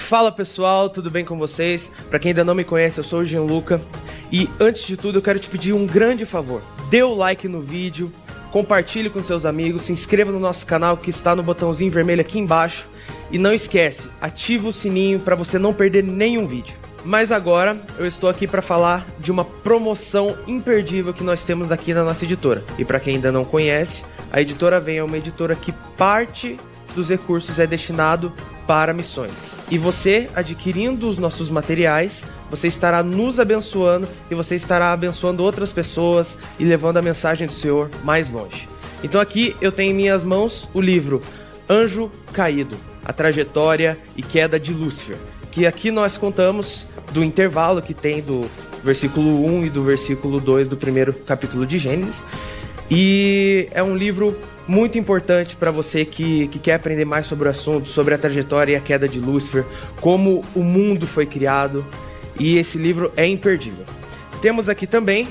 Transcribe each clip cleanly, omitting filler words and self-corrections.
Fala pessoal, tudo bem com vocês? Para quem ainda não me conhece, eu sou o Gianluca. E antes de tudo eu quero te pedir um grande favor. Dê o like no vídeo, compartilhe com seus amigos, se inscreva no nosso canal que está no botãozinho vermelho aqui embaixo. E não esquece, ativa o sininho para você não perder nenhum vídeo. Mas agora eu estou aqui para falar de uma promoção imperdível que nós temos aqui na nossa editora. E para quem ainda não conhece, a Editora Vem é uma editora que parte dos recursos é destinado para missões. E você, adquirindo os nossos materiais, você estará nos abençoando e você estará abençoando outras pessoas e levando a mensagem do Senhor mais longe. Então aqui eu tenho em minhas mãos o livro Anjo Caído, a trajetória e queda de Lúcifer, que aqui nós contamos do intervalo que tem do versículo 1 e do versículo 2 do primeiro capítulo de Gênesis. E é um livro muito importante para você que quer aprender mais sobre o assunto, sobre a trajetória e a queda de Lúcifer, como o mundo foi criado, e esse livro é imperdível. Temos aqui também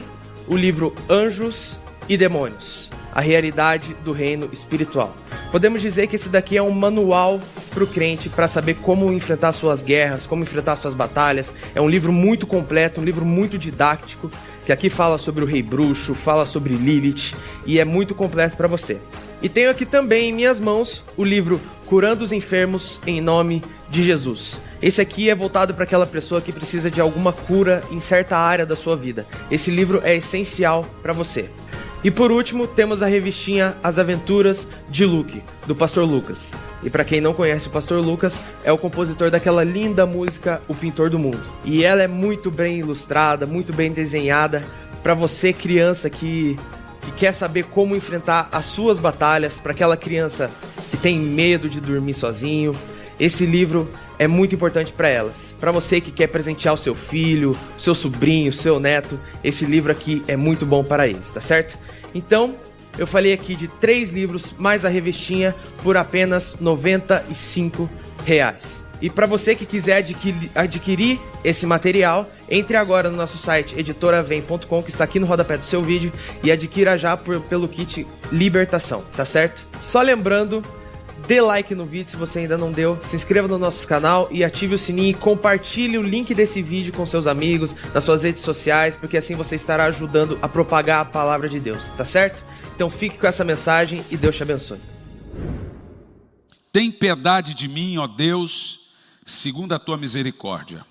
o livro Anjos e Demônios, a realidade do reino espiritual. Podemos dizer que esse daqui é um manual para o crente, para saber como enfrentar suas guerras, como enfrentar suas batalhas. É um livro muito completo, um livro muito didático, que aqui fala sobre o Rei Bruxo, fala sobre Lilith, e é muito completo para você. E tenho aqui também em minhas mãos o livro Curando os Enfermos em Nome de Jesus. Esse aqui é voltado para aquela pessoa que precisa de alguma cura em certa área da sua vida. Esse livro é essencial para você. E por último, temos a revistinha As Aventuras de Luke, do Pastor Lucas. E para quem não conhece o Pastor Lucas, é o compositor daquela linda música O Pintor do Mundo. E ela é muito bem ilustrada, muito bem desenhada, para você, criança, que quer saber como enfrentar as suas batalhas, para aquela criança que tem medo de dormir sozinho. Esse livro é muito importante para elas. Para você que quer presentear o seu filho, seu sobrinho, seu neto, esse livro aqui é muito bom para eles, tá certo? Então, eu falei aqui de 3 livros mais a revistinha por apenas R$ 95. E para você que quiser adquirir esse material, entre agora no nosso site editoravem.com, que está aqui no rodapé do seu vídeo, e adquira já pelo kit Libertação, tá certo? Só lembrando, dê like no vídeo se você ainda não deu, se inscreva no nosso canal e ative o sininho e compartilhe o link desse vídeo com seus amigos, nas suas redes sociais, porque assim você estará ajudando a propagar a palavra de Deus, tá certo? Então fique com essa mensagem e Deus te abençoe. Tem piedade de mim, ó Deus, segundo a tua misericórdia.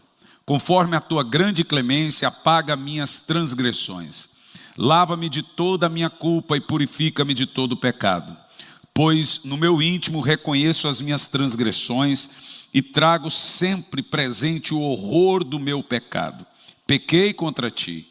Conforme a tua grande clemência, apaga minhas transgressões. Lava-me de toda a minha culpa e purifica-me de todo o pecado. Pois no meu íntimo reconheço as minhas transgressões e trago sempre presente o horror do meu pecado. Pequei contra ti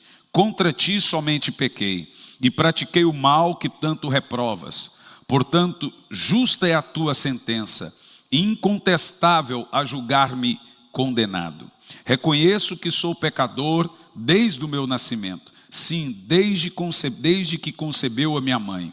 somente pequei, e pratiquei o mal que tanto reprovas. Portanto, justa é a tua sentença, e incontestável a julgar-me condenado. Reconheço que sou pecador desde o meu nascimento, sim, desde que concebeu a minha mãe.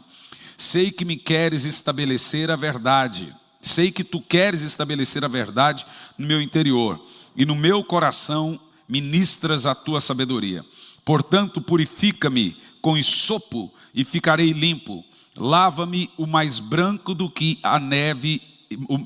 Sei que me queres estabelecer a verdade. Sei que tu queres estabelecer a verdade no meu interior. E no meu coração ministras a tua sabedoria. Portanto, purifica-me com hisopo e ficarei limpo. Lava-me o mais branco do que a neve.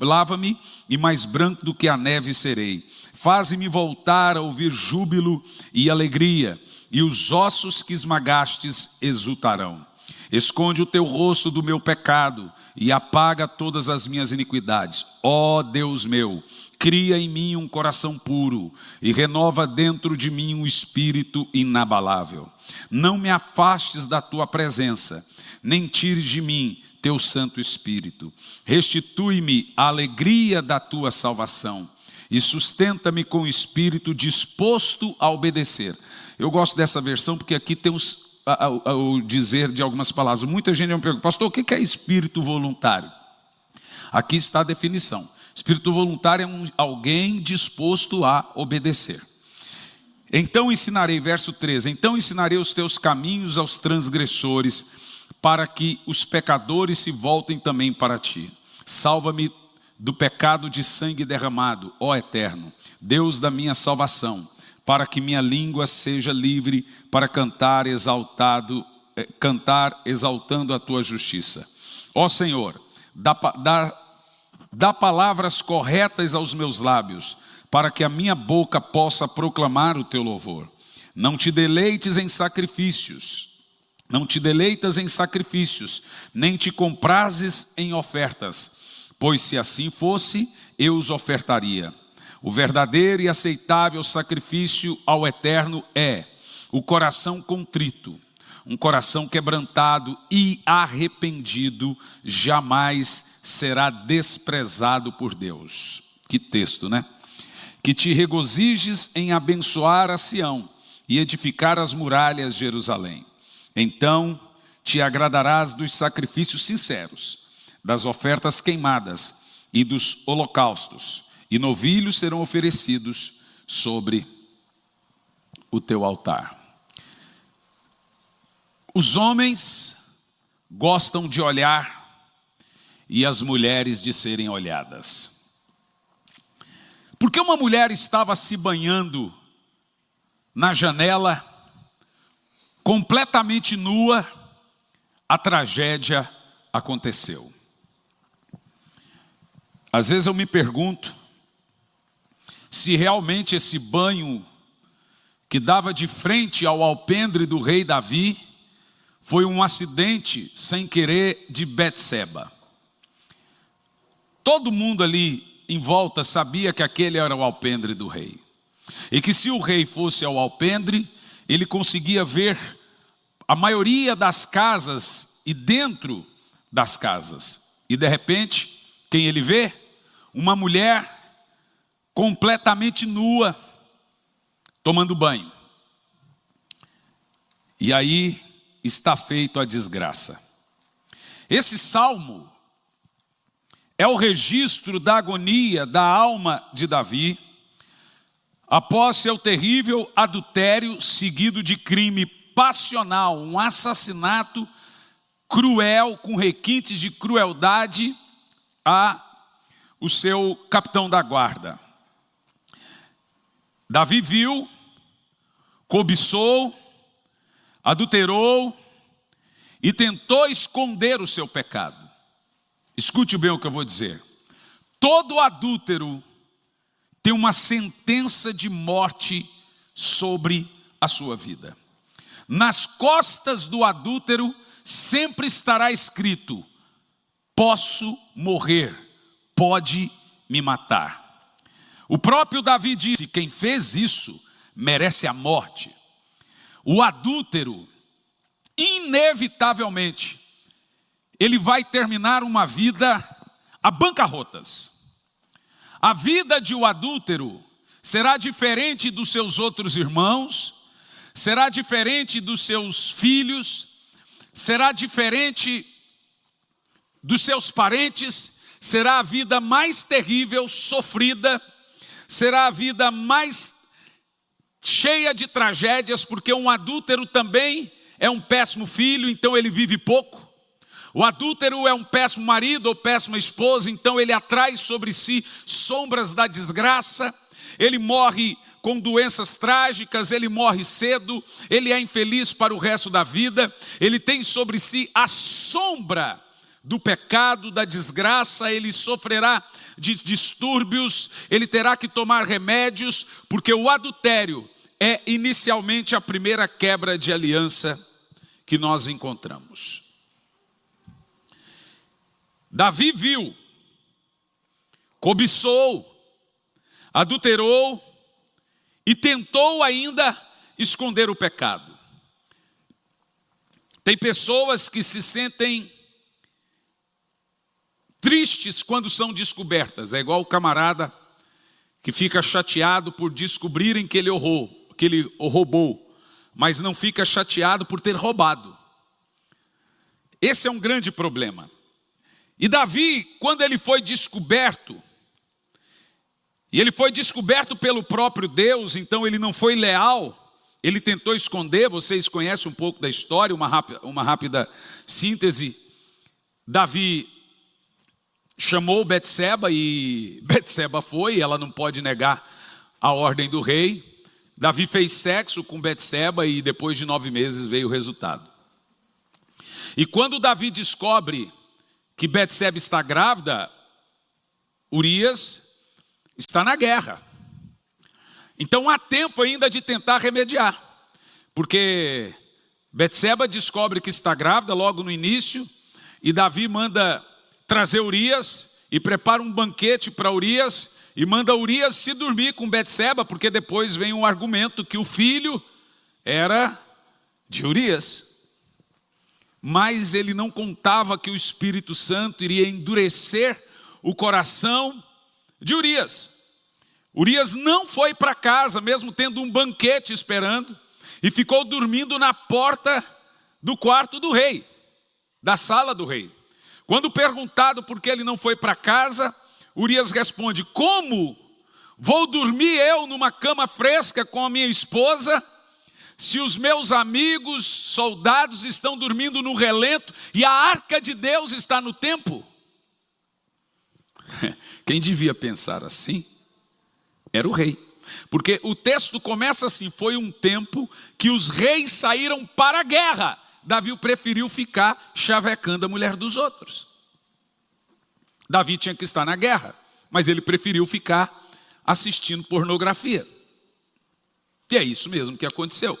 Lava-me e mais branco do que a neve serei. Faze-me voltar a ouvir júbilo e alegria. E os ossos que esmagastes exultarão. Esconde o teu rosto do meu pecado e apaga todas as minhas iniquidades. Ó Deus meu, cria em mim um coração puro e renova dentro de mim um espírito inabalável. Não me afastes da tua presença, nem tires de mim teu Santo Espírito. Restitui-me a alegria da tua salvação e sustenta-me com o espírito disposto a obedecer. Eu gosto dessa versão porque aqui tem o dizer de algumas palavras. Muita gente me pergunta, pastor, o que é espírito voluntário? Aqui está a definição. Espírito voluntário é alguém disposto a obedecer. Então ensinarei, verso 13, então ensinarei os teus caminhos aos transgressores, para que os pecadores se voltem também para ti. Salva-me do pecado de sangue derramado, ó Eterno, Deus da minha salvação, para que minha língua seja livre para cantar exaltando a tua justiça. Ó Senhor, dá Dá palavras corretas aos meus lábios, para que a minha boca possa proclamar o teu louvor. Não te deleites em sacrifícios, nem te comprazes em ofertas, pois se assim fosse, eu os ofertaria. O verdadeiro e aceitável sacrifício ao Eterno é o coração contrito, um coração quebrantado e arrependido jamais será desprezado por Deus. Que texto, né? Que te regozijes em abençoar a Sião e edificar as muralhas de Jerusalém. Então te agradarás dos sacrifícios sinceros, das ofertas queimadas e dos holocaustos, e novilhos serão oferecidos sobre o teu altar. Os homens gostam de olhar e as mulheres de serem olhadas. Porque uma mulher estava se banhando na janela, completamente nua, a tragédia aconteceu. Às vezes eu me pergunto se realmente esse banho que dava de frente ao alpendre do rei Davi foi um acidente sem querer de Betseba. Todo mundo ali em volta sabia que aquele era o alpendre do rei. E que se o rei fosse ao alpendre, ele conseguia ver a maioria das casas e dentro das casas. E de repente, quem ele vê? Uma mulher completamente nua, tomando banho. E aí está feito a desgraça. Esse salmo é o registro da agonia da alma de Davi, após seu terrível adultério seguido de crime passional, um assassinato cruel, com requintes de crueldade a o seu capitão da guarda. Davi viu, cobiçou, adulterou e tentou esconder o seu pecado. Escute bem o que eu vou dizer. Todo adúltero tem uma sentença de morte sobre a sua vida. Nas costas do adúltero sempre estará escrito: posso morrer, pode me matar. O próprio Davi disse: quem fez isso merece a morte. O adúltero, inevitavelmente, ele vai terminar uma vida a bancarrotas. A vida de um adúltero será diferente dos seus outros irmãos, será diferente dos seus filhos, será diferente dos seus parentes, será a vida mais terrível, sofrida, será a vida mais cheia de tragédias, porque um adúltero também é um péssimo filho, então ele vive pouco. O adúltero é um péssimo marido ou péssima esposa, então ele atrai sobre si sombras da desgraça, ele morre com doenças trágicas, ele morre cedo, ele é infeliz para o resto da vida, ele tem sobre si a sombra do pecado, da desgraça, ele sofrerá de distúrbios, ele terá que tomar remédios, porque o adultério é inicialmente a primeira quebra de aliança que nós encontramos. Davi viu, cobiçou, adulterou e tentou ainda esconder o pecado. Tem pessoas que se sentem tristes quando são descobertas. É igual o camarada que fica chateado por descobrirem que ele roubou, mas não fica chateado por ter roubado. Esse é um grande problema. E Davi, quando ele foi descoberto, e ele foi descoberto pelo próprio Deus, então ele não foi leal, ele tentou esconder. Vocês conhecem um pouco da história, uma rápida síntese. Davi chamou Betseba e Betseba foi, ela não pode negar a ordem do rei. Davi fez sexo com Betseba e depois de 9 meses veio o resultado. E quando Davi descobre que Betseba está grávida, Urias está na guerra. Então há tempo ainda de tentar remediar, porque Betseba descobre que está grávida logo no início, e Davi manda trazer Urias e prepara um banquete para Urias e manda Urias se dormir com Betseba, porque depois vem um argumento que o filho era de Urias. Mas ele não contava que o Espírito Santo iria endurecer o coração de Urias. Urias não foi para casa, mesmo tendo um banquete esperando, e ficou dormindo na porta do quarto do rei, da sala do rei. Quando perguntado por que ele não foi para casa, Urias responde: como vou dormir eu numa cama fresca com a minha esposa, se os meus amigos soldados estão dormindo no relento e a arca de Deus está no templo? Quem devia pensar assim era o rei, porque o texto começa assim: foi um tempo que os reis saíram para a guerra. Davi preferiu ficar chavecando a mulher dos outros. Davi tinha que estar na guerra, mas ele preferiu ficar assistindo pornografia. E é isso mesmo que aconteceu.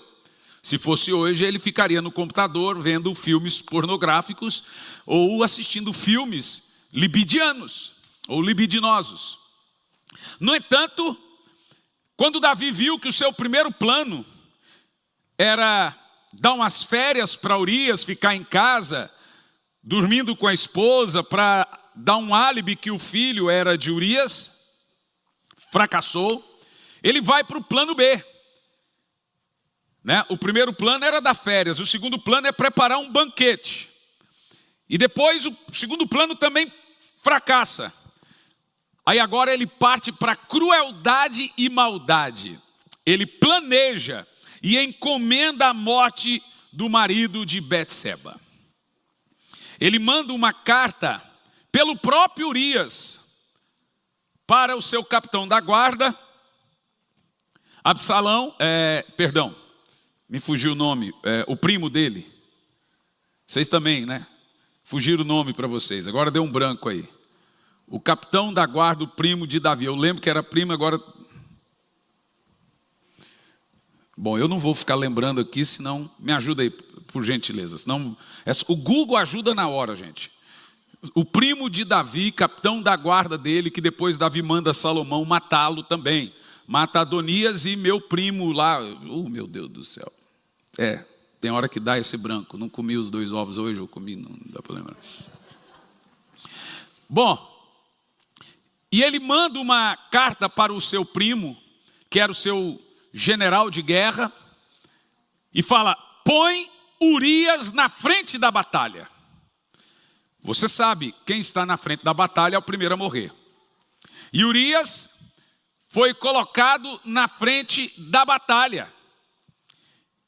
Se fosse hoje, ele ficaria no computador vendo filmes pornográficos ou assistindo filmes libidianos ou libidinosos. No entanto, quando Davi viu que o seu primeiro plano era dar umas férias para Urias, ficar em casa, dormindo com a esposa, para dar um álibi que o filho era de Urias, fracassou, ele vai para o plano B. O primeiro plano era dar férias, o segundo plano é preparar um banquete. E depois o segundo plano também fracassa. Aí agora ele parte para crueldade e maldade. Ele planeja e encomenda a morte do marido de Betseba. Ele manda uma carta pelo próprio Urias para o seu capitão da guarda, Absalão, me fugiu o nome, o primo dele. Vocês também, né? Fugiram o nome para vocês, agora deu um branco aí. O capitão da guarda, o primo de Davi. Eu lembro que era primo, agora... Bom, eu não vou ficar lembrando aqui, senão... Me ajuda aí, por gentileza. Senão, o Google ajuda na hora, gente. O primo de Davi, capitão da guarda dele, que depois Davi manda Salomão matá-lo também. Mata Adonias e meu primo lá... meu Deus do céu. Tem hora que dá esse branco. Não comi os 2 ovos hoje, eu comi, não dá para lembrar. Bom... E ele manda uma carta para o seu primo, que era o seu general de guerra, e fala: põe Urias na frente da batalha. Você sabe, quem está na frente da batalha é o primeiro a morrer. E Urias foi colocado na frente da batalha.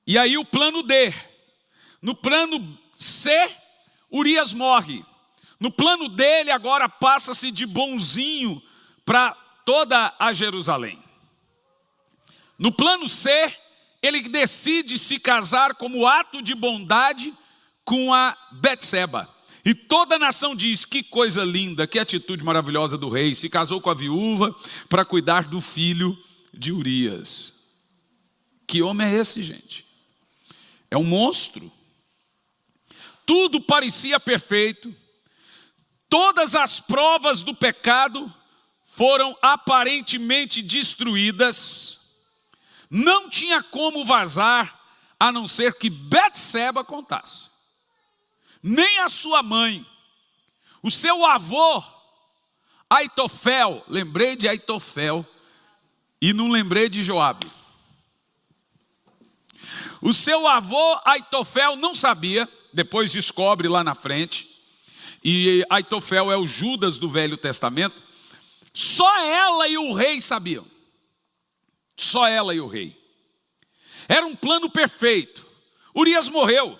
E aí o plano D. No plano C, Urias morre. No plano dele agora passa-se de bonzinho para toda a Jerusalém. No plano C, ele decide se casar como ato de bondade com a Betseba. E toda a nação diz: que coisa linda, que atitude maravilhosa do rei. Se casou com a viúva para cuidar do filho de Urias. Que homem é esse, gente? É um monstro. Tudo parecia perfeito. Todas as provas do pecado foram aparentemente destruídas. Não tinha como vazar, a não ser que Betseba contasse. Nem a sua mãe, o seu avô, Aitofel, lembrei de Aitofel e não lembrei de Joabe. O seu avô, Aitofel, não sabia, depois descobre lá na frente. E Aitofel é o Judas do Velho Testamento. Só ela e o rei sabiam. Só ela e o rei. Era um plano perfeito. Urias morreu.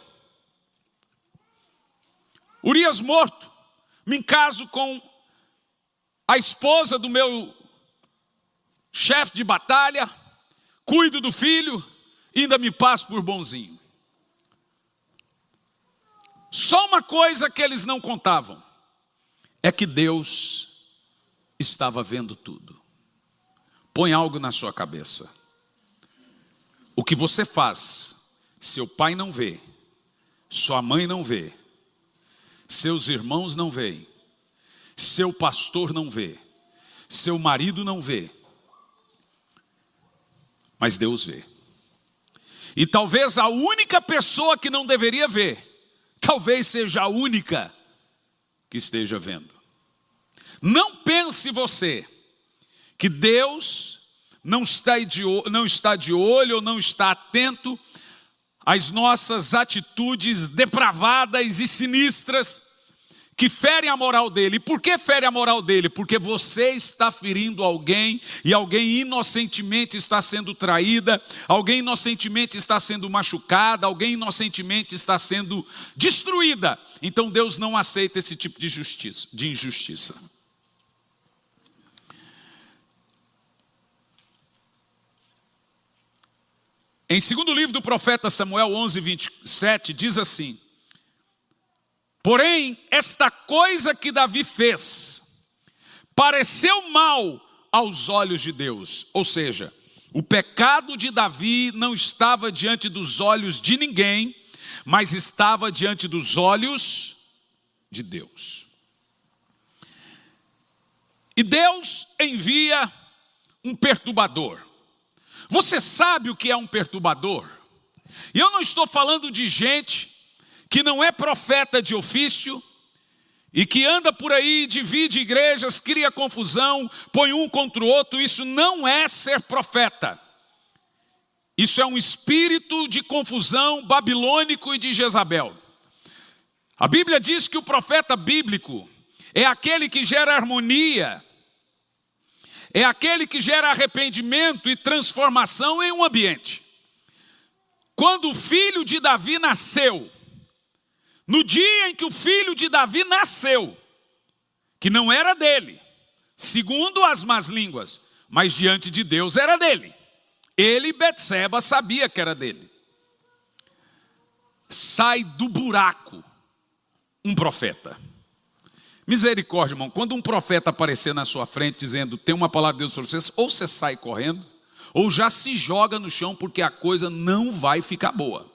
Urias morto. Me caso com a esposa do meu chefe de batalha. Cuido do filho. Ainda me passo por bonzinho. Só uma coisa que eles não contavam, é que Deus estava vendo tudo. Põe algo na sua cabeça. O que você faz, seu pai não vê, sua mãe não vê, seus irmãos não veem, seu pastor não vê, seu marido não vê, mas Deus vê. E talvez a única pessoa que não deveria ver, talvez seja a única que esteja vendo. Não pense você que Deus não está de olho ou não está atento às nossas atitudes depravadas e sinistras que ferem a moral dele. E por que fere a moral dele? Porque você está ferindo alguém e alguém inocentemente está sendo traída, alguém inocentemente está sendo machucada, alguém inocentemente está sendo destruída. Então Deus não aceita esse tipo de injustiça. Em segundo livro do profeta Samuel 11:27 diz assim: porém, esta coisa que Davi fez pareceu mal aos olhos de Deus. Ou seja, o pecado de Davi não estava diante dos olhos de ninguém, mas estava diante dos olhos de Deus. E Deus envia um perturbador. Você sabe o que é um perturbador? E eu não estou falando de gente que não é profeta de ofício e que anda por aí, divide igrejas, cria confusão, põe um contra o outro. Isso não é ser profeta. Isso é um espírito de confusão babilônico e de Jezabel. A Bíblia diz que o profeta bíblico é aquele que gera harmonia, é aquele que gera arrependimento e transformação em um ambiente. Quando o filho de Davi nasceu, no dia em que o filho de Davi nasceu, que não era dele, segundo as más línguas, mas diante de Deus era dele. Ele, Betseba, sabia que era dele. Sai do buraco um profeta. Misericórdia, irmão, quando um profeta aparecer na sua frente dizendo, tem uma palavra de Deus para vocês, ou você sai correndo, ou já se joga no chão, porque a coisa não vai ficar boa.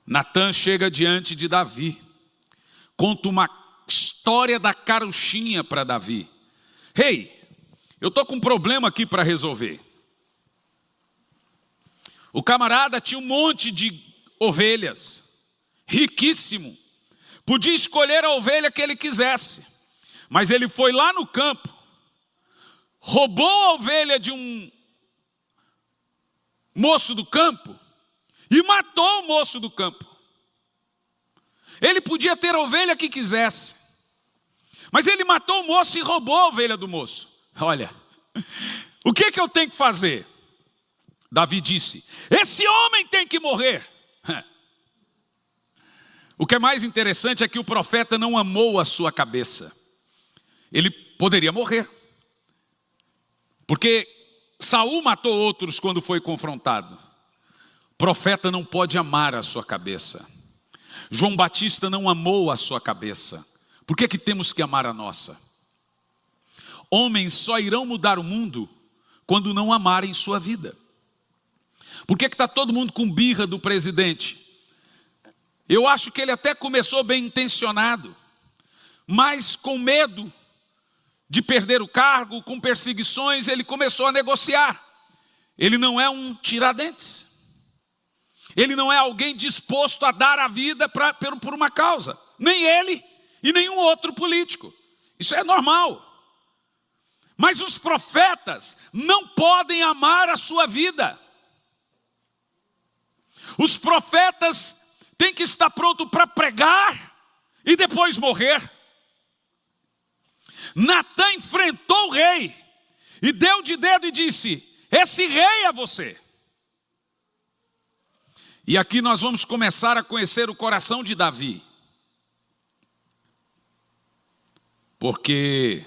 Natã chega diante de Davi, conta uma história da carochinha para Davi. Ei, eu estou com um problema aqui para resolver. O camarada tinha um monte de ovelhas, riquíssimo. Podia escolher a ovelha que ele quisesse, mas ele foi lá no campo, roubou a ovelha de um moço do campo e matou o moço do campo. Ele podia ter a ovelha que quisesse, mas ele matou o moço e roubou a ovelha do moço. Olha, o que eu tenho que fazer? Davi disse, esse homem tem que morrer. O que é mais interessante é que o profeta não amou a sua cabeça. Ele poderia morrer, porque Saul matou outros quando foi confrontado. O profeta não pode amar a sua cabeça. João Batista não amou a sua cabeça. Por que temos que amar a nossa? Homens só irão mudar o mundo quando não amarem sua vida. Por que está todo mundo com birra do presidente? Eu acho que ele até começou bem intencionado, mas com medo de perder o cargo, com perseguições, ele começou a negociar. Ele não é um Tiradentes. Ele não é alguém disposto a dar a vida por uma causa. Nem ele e nenhum outro político. Isso é normal. Mas os profetas não podem amar a sua vida. Os profetas tem que estar pronto para pregar e depois morrer. Natã enfrentou o rei e deu de dedo e disse, esse rei é você. E aqui nós vamos começar a conhecer o coração de Davi. Porque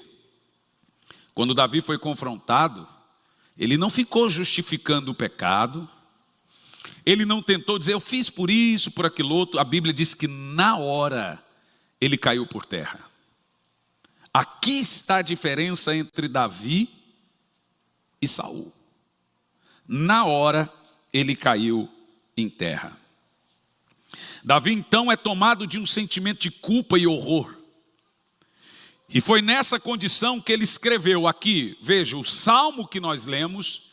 quando Davi foi confrontado, ele não ficou justificando o pecado, ele não tentou dizer, eu fiz por isso, por aquilo outro. A Bíblia diz que na hora ele caiu por terra. Aqui está a diferença entre Davi e Saul. Na hora, ele caiu em terra. Davi então é tomado de um sentimento de culpa e horror. E foi nessa condição que ele escreveu aqui, veja, o salmo que nós lemos,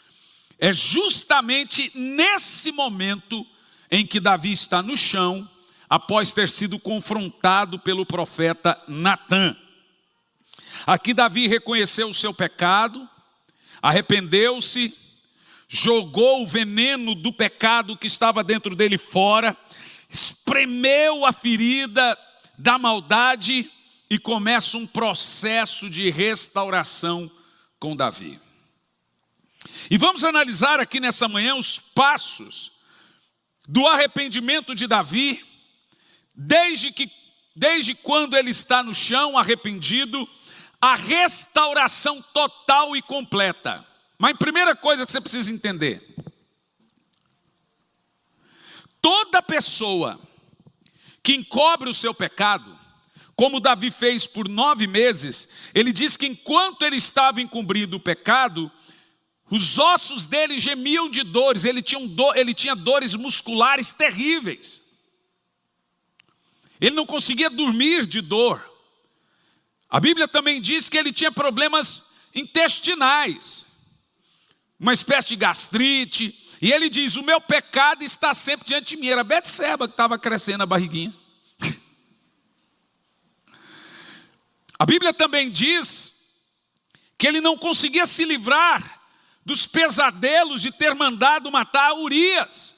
é justamente nesse momento em que Davi está no chão, após ter sido confrontado pelo profeta Natã. Aqui Davi reconheceu o seu pecado, arrependeu-se, jogou o veneno do pecado que estava dentro dele fora, espremeu a ferida da maldade e começa um processo de restauração com Davi. E vamos analisar aqui nessa manhã os passos do arrependimento de Davi, desde quando ele está no chão arrependido, a restauração total e completa. Mas a primeira coisa que você precisa entender: toda pessoa que encobre o seu pecado, como Davi fez por 9 meses, ele diz que enquanto ele estava encobrindo o pecado, os ossos dele gemiam de dores, ele tinha dores musculares terríveis. Ele não conseguia dormir de dor. A Bíblia também diz que ele tinha problemas intestinais, uma espécie de gastrite, e ele diz: o meu pecado está sempre diante de mim. Era Betseba que estava crescendo a barriguinha. A Bíblia também diz que ele não conseguia se livrar dos pesadelos de ter mandado matar Urias.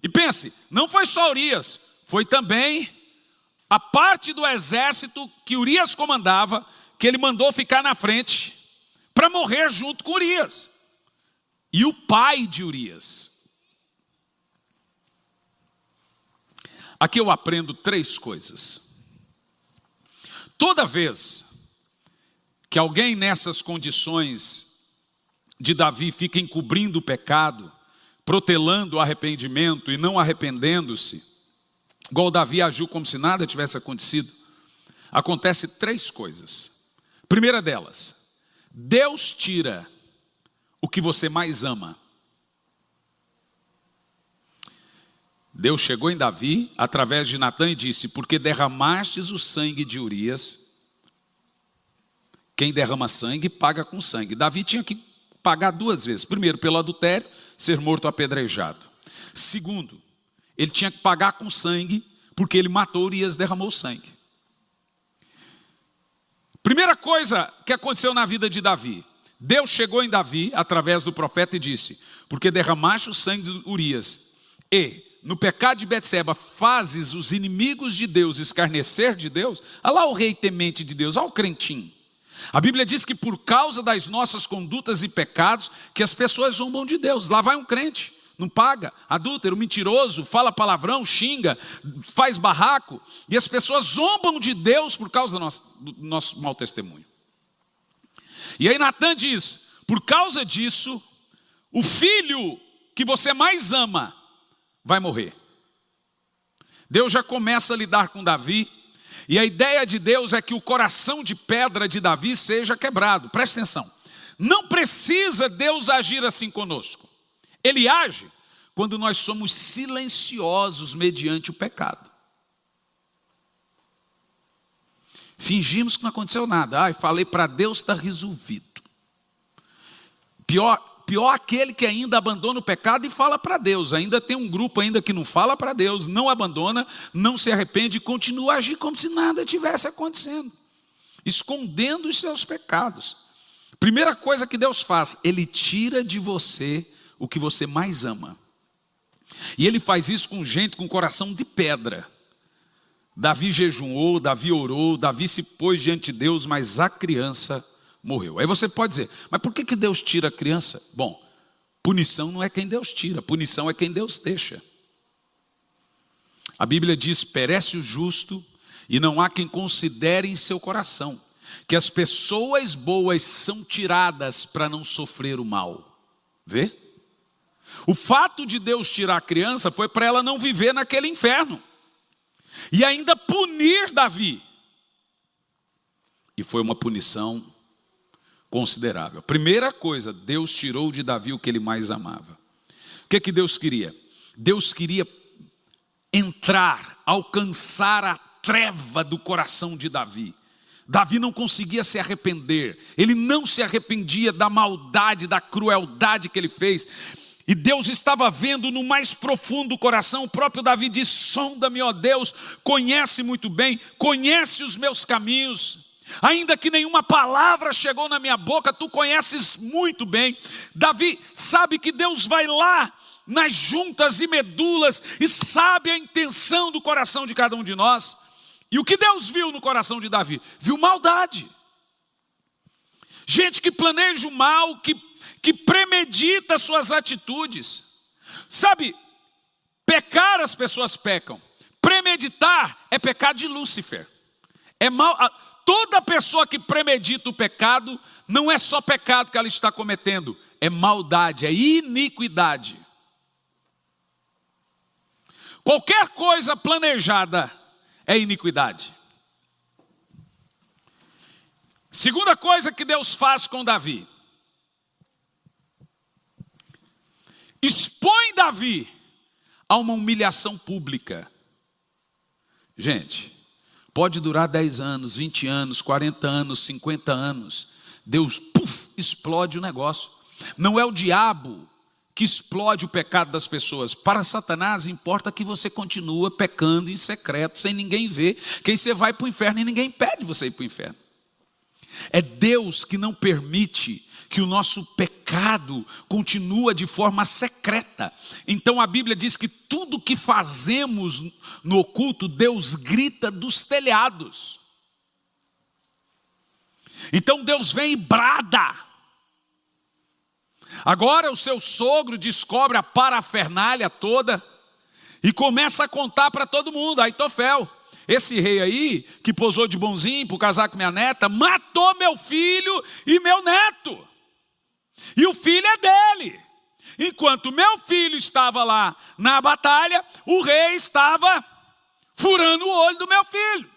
E pense, não foi só Urias, foi também a parte do exército que Urias comandava, que ele mandou ficar na frente, para morrer junto com Urias. E o pai de Urias. Aqui eu aprendo 3 coisas. Toda vez que alguém nessas condições de Davi fica encobrindo o pecado, protelando o arrependimento e não arrependendo-se, igual Davi agiu como se nada tivesse acontecido, acontece 3 coisas. Primeira delas, Deus tira o que você mais ama. Deus chegou em Davi, através de Natã, e disse: porque derramastes o sangue de Urias, quem derrama sangue, paga com sangue. Davi tinha que pagar 2 vezes. Primeiro, pelo adultério, ser morto apedrejado. Segundo, ele tinha que pagar com sangue, porque ele matou Urias, derramou sangue. Primeira coisa que aconteceu na vida de Davi: Deus chegou em Davi, através do profeta, e disse: porque derramaste o sangue de Urias, e no pecado de Betseba fazes os inimigos de Deus escarnecer de Deus. Olha lá o rei temente de Deus, olha o crentinho. A Bíblia diz que por causa das nossas condutas e pecados, que as pessoas zombam de Deus. Lá vai um crente, não paga, adúltero, mentiroso, fala palavrão, xinga, faz barraco, e as pessoas zombam de Deus por causa do nosso mau testemunho. E aí Natã diz: por causa disso, o filho que você mais ama vai morrer. Deus já começa a lidar com Davi, e a ideia de Deus é que o coração de pedra de Davi seja quebrado. Presta atenção, não precisa Deus agir assim conosco. Ele age quando nós somos silenciosos mediante o pecado. Fingimos que não aconteceu nada. Falei para Deus, está resolvido. Pior aquele que ainda abandona o pecado e fala para Deus. Ainda tem um grupo ainda que não fala para Deus, não abandona, não se arrepende e continua a agir como se nada tivesse acontecendo, escondendo os seus pecados. Primeira coisa que Deus faz: Ele tira de você o que você mais ama. E Ele faz isso com gente com coração de pedra. Davi jejuou, Davi orou, Davi se pôs diante de Deus, mas a criança morreu. Aí você pode dizer: mas por que Deus tira a criança? Bom, punição não é quem Deus tira, punição é quem Deus deixa. A Bíblia diz: perece o justo e não há quem considere em seu coração que as pessoas boas são tiradas para não sofrer o mal. Vê? O fato de Deus tirar a criança foi para ela não viver naquele inferno. E ainda punir Davi. E foi uma punição considerável. Primeira coisa, Deus tirou de Davi o que ele mais amava. O que Deus queria? Deus queria entrar, alcançar a treva do coração de Davi. Davi não conseguia se arrepender, ele não se arrependia da maldade, da crueldade que ele fez. E Deus estava vendo no mais profundo do coração. O próprio Davi diz: sonda-me, ó Deus, conhece muito bem, conhece os meus caminhos. Ainda que nenhuma palavra chegou na minha boca, tu conheces muito bem. Davi sabe que Deus vai lá nas juntas e medulas e sabe a intenção do coração de cada um de nós. E o que Deus viu no coração de Davi? Viu maldade. Gente que planeja o mal, que premedita suas atitudes. Sabe, pecar as pessoas pecam. Premeditar é pecado de Lúcifer. É mal. Toda pessoa que premedita o pecado, não é só pecado que ela está cometendo, é maldade, é iniquidade. Qualquer coisa planejada é iniquidade. Segunda coisa que Deus faz com Davi: expõe Davi a uma humilhação pública. Gente, pode durar 10 anos, 20 anos, 40 anos, 50 anos. Deus, explode o negócio. Não é o diabo que explode o pecado das pessoas. Para Satanás importa que você continua pecando em secreto, sem ninguém ver, que aí você vai para o inferno e ninguém pede você ir para o inferno. É Deus que não permite que o nosso pecado continua de forma secreta. Então a Bíblia diz que tudo que fazemos no oculto, Deus grita dos telhados. Então Deus vem e brada. Agora o seu sogro descobre a parafernália toda e começa a contar para todo mundo: Aitofel, esse rei aí, que posou de bonzinho para casar com minha neta, matou meu filho e meu neto. E o filho é dele. Enquanto meu filho estava lá na batalha, o rei estava furando o olho do meu filho.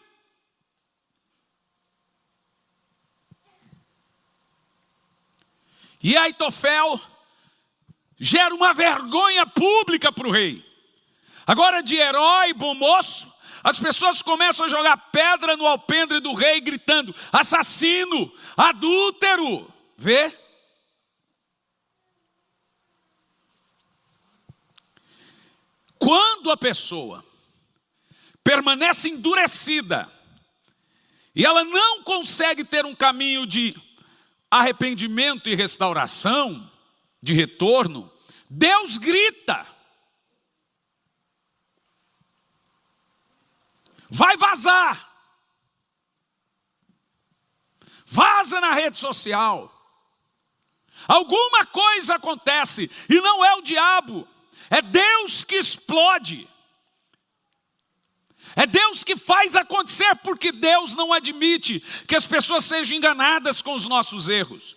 E Aitofel gera uma vergonha pública para o rei. Agora, de herói, bom moço, as pessoas começam a jogar pedra no alpendre do rei, gritando: assassino, adúltero. Vê? Quando a pessoa permanece endurecida e ela não consegue ter um caminho de arrependimento e restauração, de retorno, Deus grita. Vai vazar. Vaza na rede social. Alguma coisa acontece e não é o diabo. É Deus que explode. É Deus que faz acontecer, porque Deus não admite que as pessoas sejam enganadas com os nossos erros.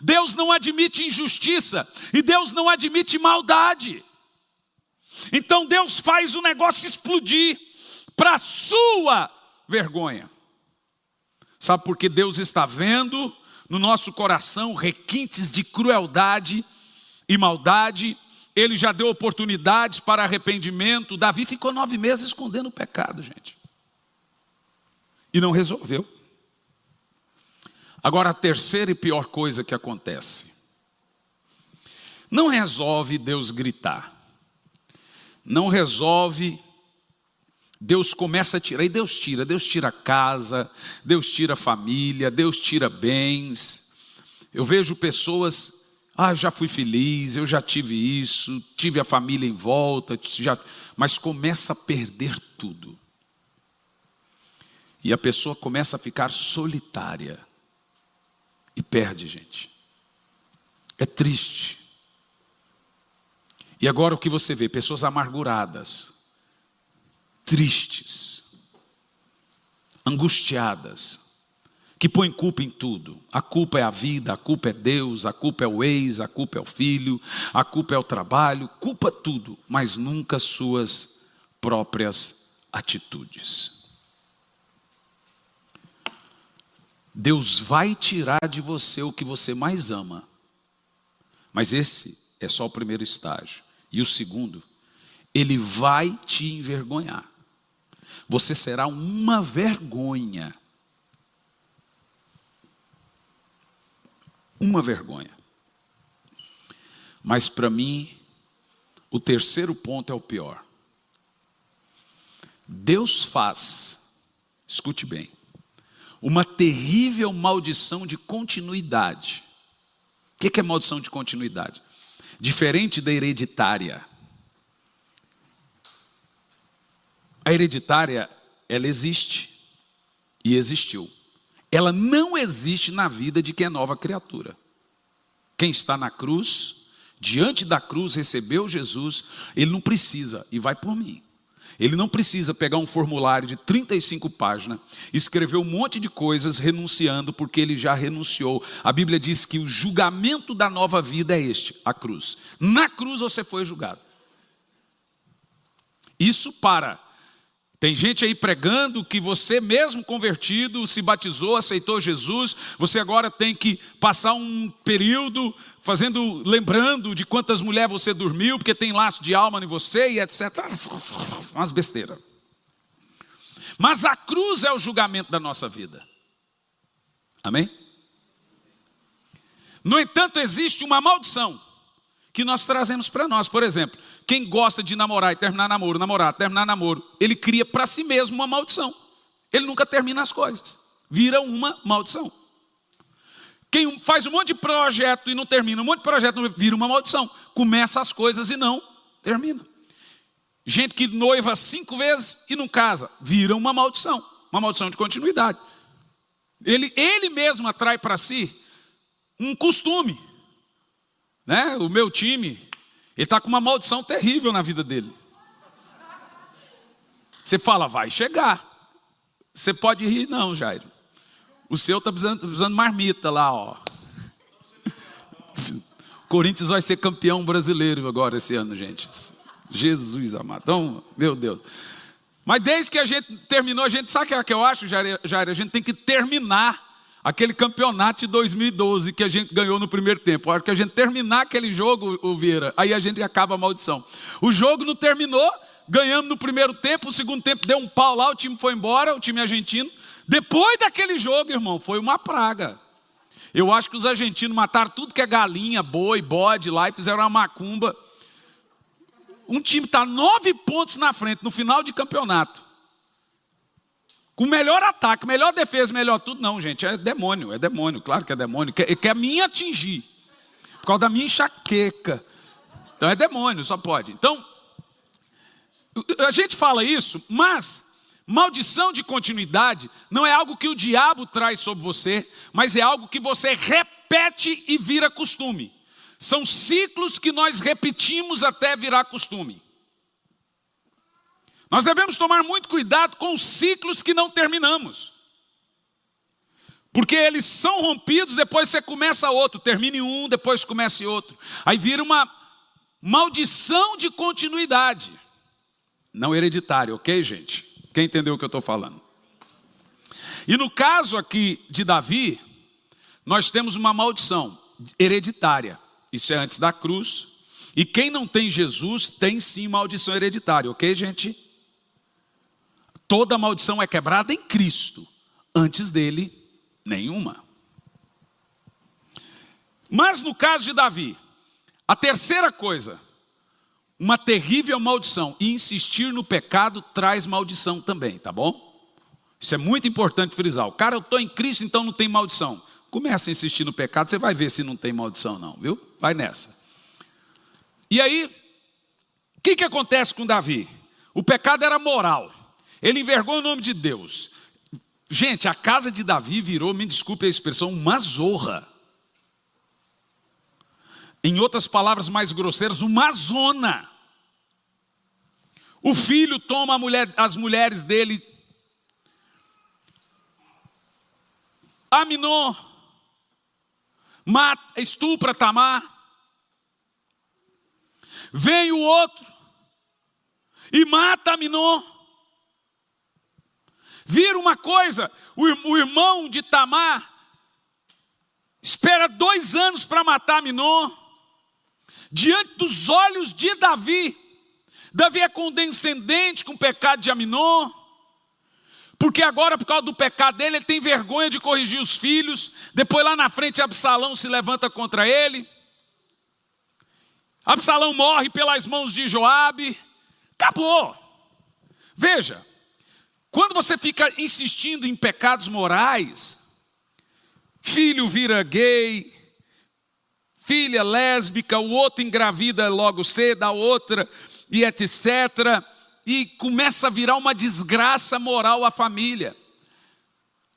Deus não admite injustiça e Deus não admite maldade. Então Deus faz o negócio explodir para a sua vergonha. Sabe por que Deus está vendo no nosso coração requintes de crueldade e maldade? Ele já deu oportunidades para arrependimento. Davi ficou 9 meses escondendo o pecado, gente. E não resolveu. Agora, a terceira e pior coisa que acontece: não resolve Deus gritar. Não resolve. Deus começa a tirar. E Deus tira casa, Deus tira família, Deus tira bens. Eu vejo pessoas: eu já fui feliz, eu já tive isso, tive a família em volta, mas começa a perder tudo. E a pessoa começa a ficar solitária. E perde, gente. É triste. E agora o que você vê? Pessoas amarguradas, tristes, angustiadas, que põem culpa em tudo. A culpa é a vida, a culpa é Deus, a culpa é o ex, a culpa é o filho, a culpa é o trabalho, culpa tudo, mas nunca suas próprias atitudes. Deus vai tirar de você o que você mais ama. Mas esse é só o primeiro estágio. E o segundo, Ele vai te envergonhar. Você será uma vergonha. Uma vergonha. Mas para mim, o terceiro ponto é o pior. Deus faz, escute bem, uma terrível maldição de continuidade. O que é maldição de continuidade? Diferente da hereditária. A hereditária, ela existe e existiu. Ela não existe na vida de quem é nova criatura. Quem está na cruz, diante da cruz, recebeu Jesus, ele não precisa, e vai por mim. Ele não precisa pegar um formulário de 35 páginas, escrever um monte de coisas renunciando, porque ele já renunciou. A Bíblia diz que o julgamento da nova vida é este, a cruz. Na cruz você foi julgado. Isso tem gente aí pregando que você mesmo convertido, se batizou, aceitou Jesus, você agora tem que passar um período lembrando de quantas mulheres você dormiu, porque tem laço de alma em você e etc. Umas besteiras. Mas a cruz é o julgamento da nossa vida. Amém? No entanto, existe uma maldição que nós trazemos para nós. Por exemplo, quem gosta de namorar e terminar namoro, terminar namoro, ele cria para si mesmo uma maldição. Ele nunca termina as coisas. Vira uma maldição. Quem faz um monte de projeto e não termina, vira uma maldição. Começa as coisas e não termina. Gente que noiva 5 vezes e não casa, vira uma maldição de continuidade. Ele mesmo atrai para si um costume. Né? O meu time, ele está com uma maldição terrível na vida dele. Você fala, vai chegar. Você pode rir, não, Jairo. O seu está precisando marmita lá, ó. O Corinthians vai ser campeão brasileiro agora esse ano, gente. Jesus amado. Então, meu Deus. Mas desde que a gente terminou, sabe o que eu acho, Jairo? A gente tem que terminar aquele campeonato de 2012 que a gente ganhou no primeiro tempo. A hora que a gente terminar aquele jogo, o Vieira, aí a gente acaba a maldição. O jogo não terminou, ganhamos no primeiro tempo, o segundo tempo deu um pau lá, o time foi embora, o time argentino. Depois daquele jogo, irmão, foi uma praga. Eu acho que os argentinos mataram tudo que é galinha, boi, bode lá e fizeram uma macumba. Um time está 9 pontos na frente no final de campeonato. Com melhor ataque, melhor defesa, melhor tudo. Não, gente, é demônio, claro que é demônio. Quer me atingir, por causa da minha enxaqueca. Então é demônio, só pode. Então, a gente fala isso, mas maldição de continuidade não é algo que o diabo traz sobre você, mas é algo que você repete e vira costume. São ciclos que nós repetimos até virar costume. Nós devemos tomar muito cuidado com os ciclos que não terminamos. Porque eles são rompidos, depois você começa outro, termina em um, depois começa em outro. Aí vira uma maldição de continuidade. Não hereditária, ok, gente? Quem entendeu o que eu estou falando? E no caso aqui de Davi, nós temos uma maldição hereditária. Isso é antes da cruz. E quem não tem Jesus tem sim maldição hereditária, ok, gente? Toda maldição é quebrada em Cristo. Antes dele, nenhuma. Mas no caso de Davi, a terceira coisa, uma terrível maldição. E insistir no pecado traz maldição também, tá bom? Isso é muito importante frisar. O cara, eu estou em Cristo, então não tem maldição. Começa a insistir no pecado, você vai ver se não tem maldição não, viu? Vai nessa. E aí, o que acontece com Davi? O pecado era moral. Ele envergonha o nome de Deus. Gente, a casa de Davi virou, me desculpe a expressão, uma zorra. Em outras palavras mais grosseiras, uma zona. O filho toma as mulheres dele. Aminon mata, estupra Tamar. Vem o outro e mata Aminon. Vira uma coisa, o irmão de Tamar espera 2 anos para matar Aminon, diante dos olhos de Davi. Davi é condescendente com o pecado de Aminon, porque agora, por causa do pecado dele, ele tem vergonha de corrigir os filhos. Depois lá na frente Absalão se levanta contra ele. Absalão morre pelas mãos de Joabe. Acabou. Veja, quando você fica insistindo em pecados morais, filho vira gay, filha lésbica, o outro engravida logo cedo, a outra, e etc. E começa a virar uma desgraça moral à família.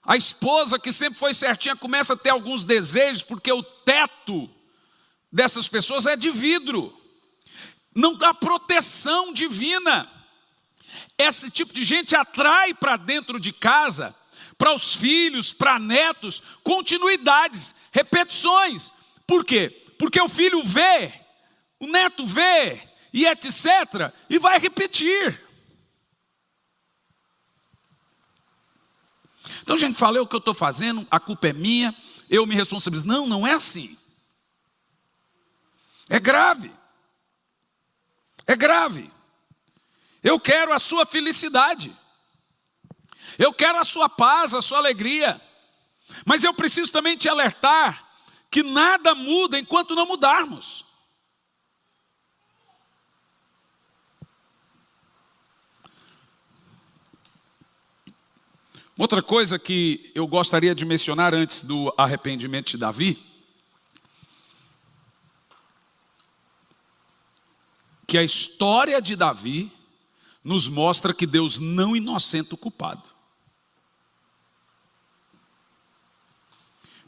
A esposa, que sempre foi certinha, começa a ter alguns desejos, porque o teto dessas pessoas é de vidro. Não dá proteção divina. Esse tipo de gente atrai para dentro de casa, para os filhos, para netos, continuidades, repetições. Por quê? Porque o filho vê, o neto vê, e etc. E vai repetir. Então a gente fala, é o que eu estou fazendo, a culpa é minha, eu me responsabilizo. Não, não é assim. É grave. É grave. Eu quero a sua felicidade. Eu quero a sua paz, a sua alegria. Mas eu preciso também te alertar que nada muda enquanto não mudarmos. Outra coisa que eu gostaria de mencionar antes do arrependimento de Davi, que a história de Davi nos mostra que Deus não inocenta o culpado.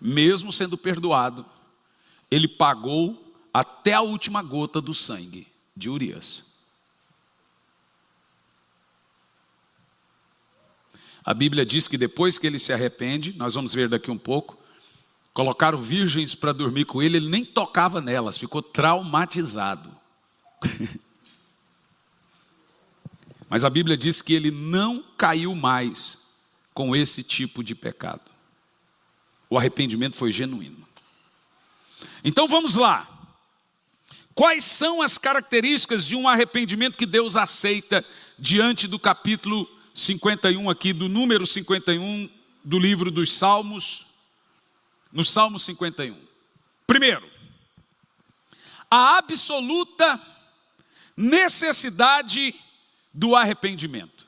Mesmo sendo perdoado, ele pagou até a última gota do sangue de Urias. A Bíblia diz que depois que ele se arrepende, nós vamos ver daqui um pouco, colocaram virgens para dormir com ele, ele nem tocava nelas, ficou traumatizado. Mas a Bíblia diz que ele não caiu mais com esse tipo de pecado. O arrependimento foi genuíno. Então vamos lá. Quais são as características de um arrependimento que Deus aceita diante do capítulo 51 aqui, do número 51 do livro dos Salmos, no Salmo 51? Primeiro, a absoluta necessidade do arrependimento.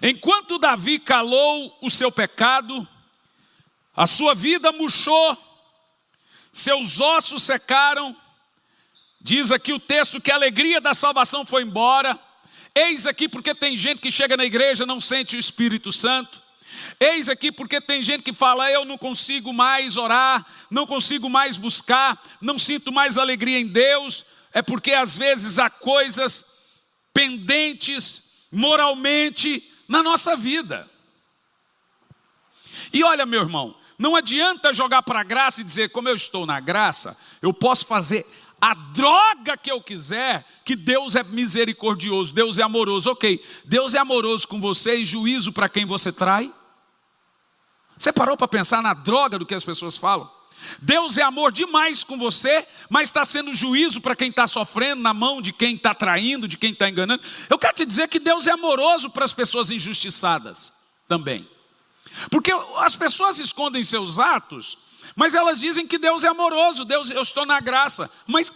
Enquanto Davi calou o seu pecado, a sua vida murchou, seus ossos secaram. Diz aqui o texto que a alegria da salvação foi embora. Eis aqui porque tem gente que chega na igreja e não sente o Espírito Santo. Eis aqui porque tem gente que fala, eu não consigo mais orar, não consigo mais buscar, não sinto mais alegria em Deus. É porque às vezes há coisas pendentes moralmente na nossa vida. E olha, meu irmão, não adianta jogar para a graça e dizer, como eu estou na graça, eu posso fazer a droga que eu quiser, que Deus é misericordioso, Deus é amoroso. Ok, Deus é amoroso com você e juízo para quem você trai? Você parou para pensar na droga do que as pessoas falam? Deus é amor demais com você, mas está sendo juízo para quem está sofrendo, na mão de quem está traindo, de quem está enganando. Eu quero te dizer que Deus é amoroso para as pessoas injustiçadas também. Porque as pessoas escondem seus atos, mas elas dizem que Deus é amoroso, Deus, eu estou na graça, mas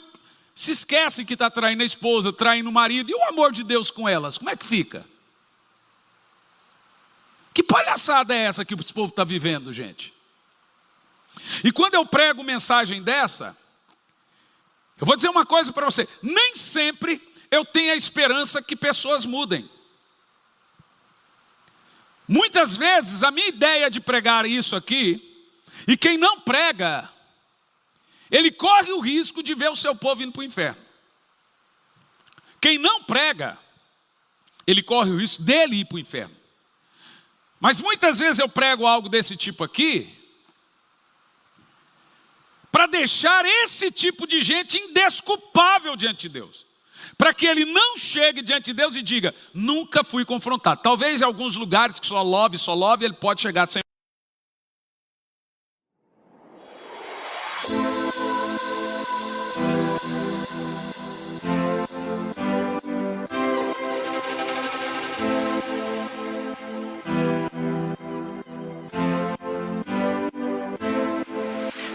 se esquece que está traindo a esposa, traindo o marido, e o amor de Deus com elas, como é que fica? Que palhaçada é essa que esse povo está vivendo, gente? E quando eu prego mensagem dessa, eu vou dizer uma coisa para você, nem sempre eu tenho a esperança que pessoas mudem. Muitas vezes a minha ideia de pregar isso aqui, e quem não prega, ele corre o risco de ver o seu povo indo para o inferno. Quem não prega, ele corre o risco dele ir para o inferno. Mas muitas vezes eu prego algo desse tipo aqui, para deixar esse tipo de gente indesculpável diante de Deus. para que ele não chegue diante de Deus e diga: nunca fui confrontado. Talvez em alguns lugares que só love, ele pode chegar sem.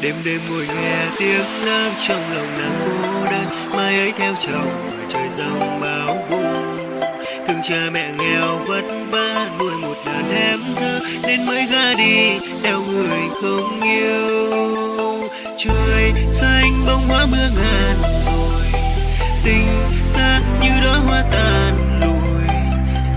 Đêm đêm ngồi nghe tiếng láng trong lòng nàng cô đơn, mai ấy theo chồng ngoài trời giông bão bùng. Thương cha mẹ nghèo vất vả nuôi một đàn em thơ, nên mới gả đi theo người không yêu. Trời xanh bông hoa mưa ngàn rồi, tình ta như đóa hoa tàn lùi.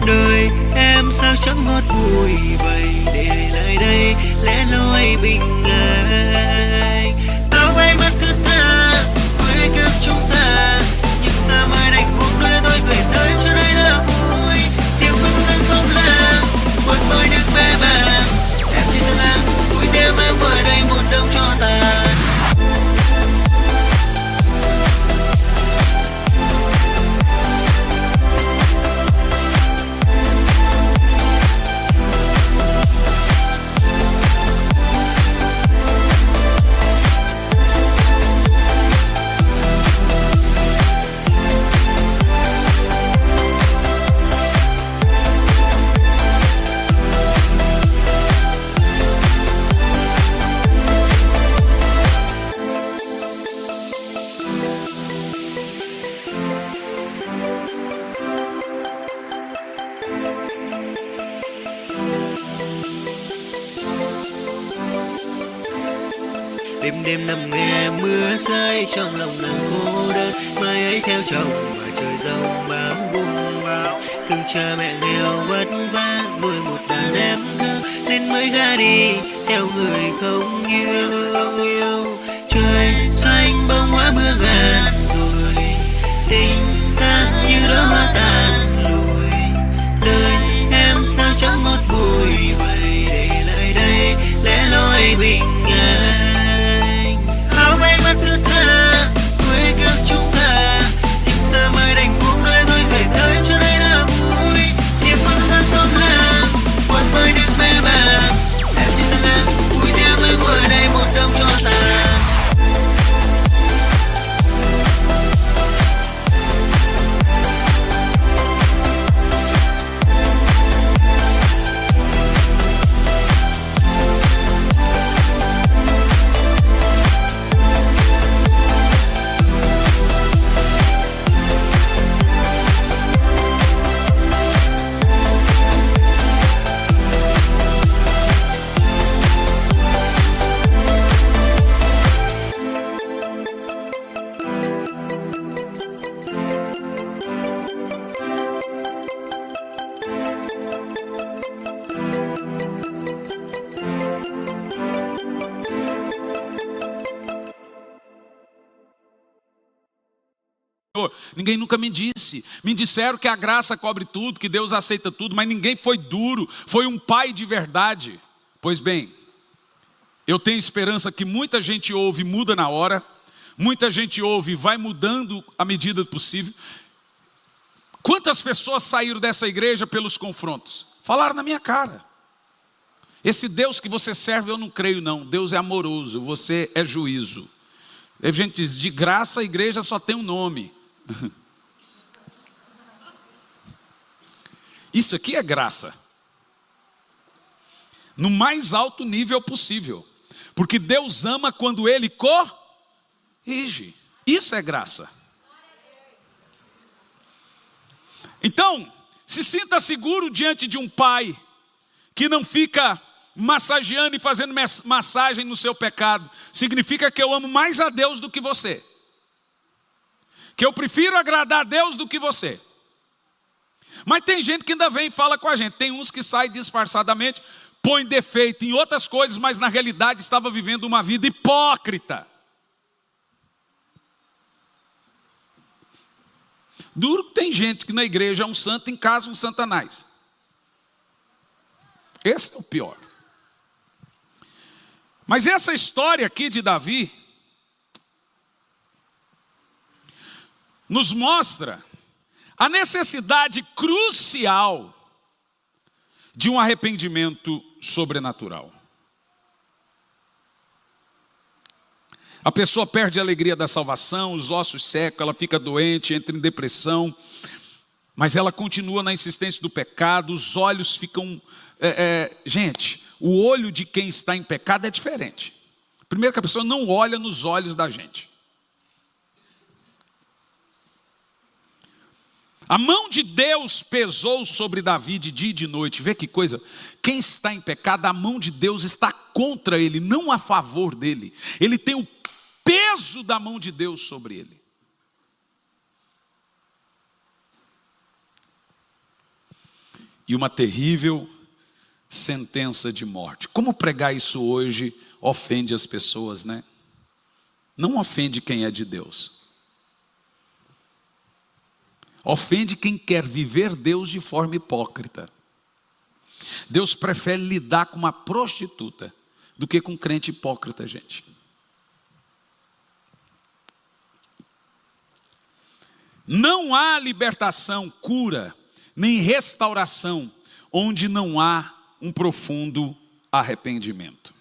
Đời em sao chẳng ngọt bùi vậy, để lại đây lẽ loi bình an. Tao bay mất thứ tha với kiếp chúng ta, nhưng sao mai đành buông đôi tôi về tới cho đây là vui. Tiếng phấn thân sông la một môi nước bé bàng, em đi xa làng vui đêm em ở đây một đông cho tàn. Đêm đêm nằm nghe mưa rơi trong lòng nàng cô đơn, mai ấy theo chồng ngoài trời giông bão bùng bão. Thương cha mẹ nghèo vất vả nuôi một đàn em thơ, nên mới gả đi theo người không yêu. Trời xanh bông hoa mưa ngàn rồi, tình ta như đóa hoa tàn lùi. Đời em sao chẳng ngọt bùi vậy, để lại đây lẽ loi bình an. Áo bay mắt thứ tha với kiếp chúng ta, nhưng sao mai đành buông lời tôi về tới cho đây là vui. Tiếng phấn thân xóm làng một môi nước bé bàng, em đi xa ngang vui theo em ở đây một đông cho tàn. Ninguém nunca me disse. Me disseram que a graça cobre tudo, que Deus aceita tudo, mas ninguém foi duro, foi um pai de verdade. Pois bem, eu tenho esperança que muita gente ouve e muda na hora, muita gente ouve e vai mudando à medida do possível. Quantas pessoas saíram dessa igreja pelos confrontos? Falaram na minha cara: esse Deus que você serve eu não creio não, Deus é amoroso, você é juízo. A gente diz, de graça a igreja só tem um nome. Isso aqui é graça, no mais alto nível possível, porque Deus ama quando Ele corrige. Isso é graça. Então, se sinta seguro diante de um pai que não fica massageando e fazendo massagem no seu pecado. Significa que eu amo mais a Deus do que você, que eu prefiro agradar a Deus do que você. Mas tem gente que ainda vem e fala com a gente. Tem uns que saem disfarçadamente, põem defeito em outras coisas, mas na realidade estava vivendo uma vida hipócrita. Duro que tem gente que na igreja é um santo, em casa um satanás. Esse é o pior. Mas essa história aqui de Davi, nos mostra a necessidade crucial de um arrependimento sobrenatural. A pessoa perde a alegria da salvação, os ossos secam, ela fica doente, entra em depressão, mas ela continua na insistência do pecado, os olhos ficam... gente, o olho de quem está em pecado é diferente. Primeiro que a pessoa não olha nos olhos da gente. A mão de Deus pesou sobre Davi de dia e de noite. Vê que coisa. Quem está em pecado, a mão de Deus está contra ele, não a favor dele. Ele tem o peso da mão de Deus sobre ele. E uma terrível sentença de morte. Como pregar isso hoje ofende as pessoas, né? Não ofende quem é de Deus. Ofende quem quer viver Deus de forma hipócrita. Deus prefere lidar com uma prostituta do que com um crente hipócrita, gente. Não há libertação, cura, nem restauração, onde não há um profundo arrependimento.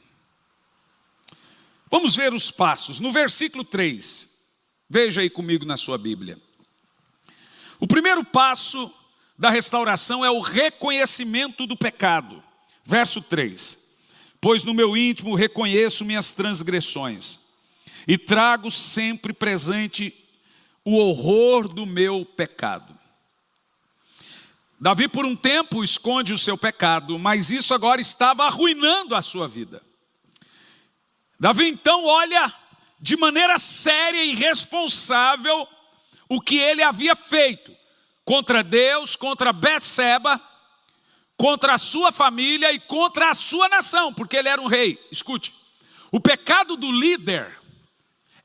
Vamos ver os passos. No versículo 3, veja aí comigo na sua Bíblia. O primeiro passo da restauração é o reconhecimento do pecado. Verso 3. Pois no meu íntimo reconheço minhas transgressões, e trago sempre presente o horror do meu pecado. Davi por um tempo esconde o seu pecado, mas isso agora estava arruinando a sua vida. Davi então olha de maneira séria e responsável o que ele havia feito contra Deus, contra Betseba, contra a sua família e contra a sua nação, porque ele era um rei. Escute, o pecado do líder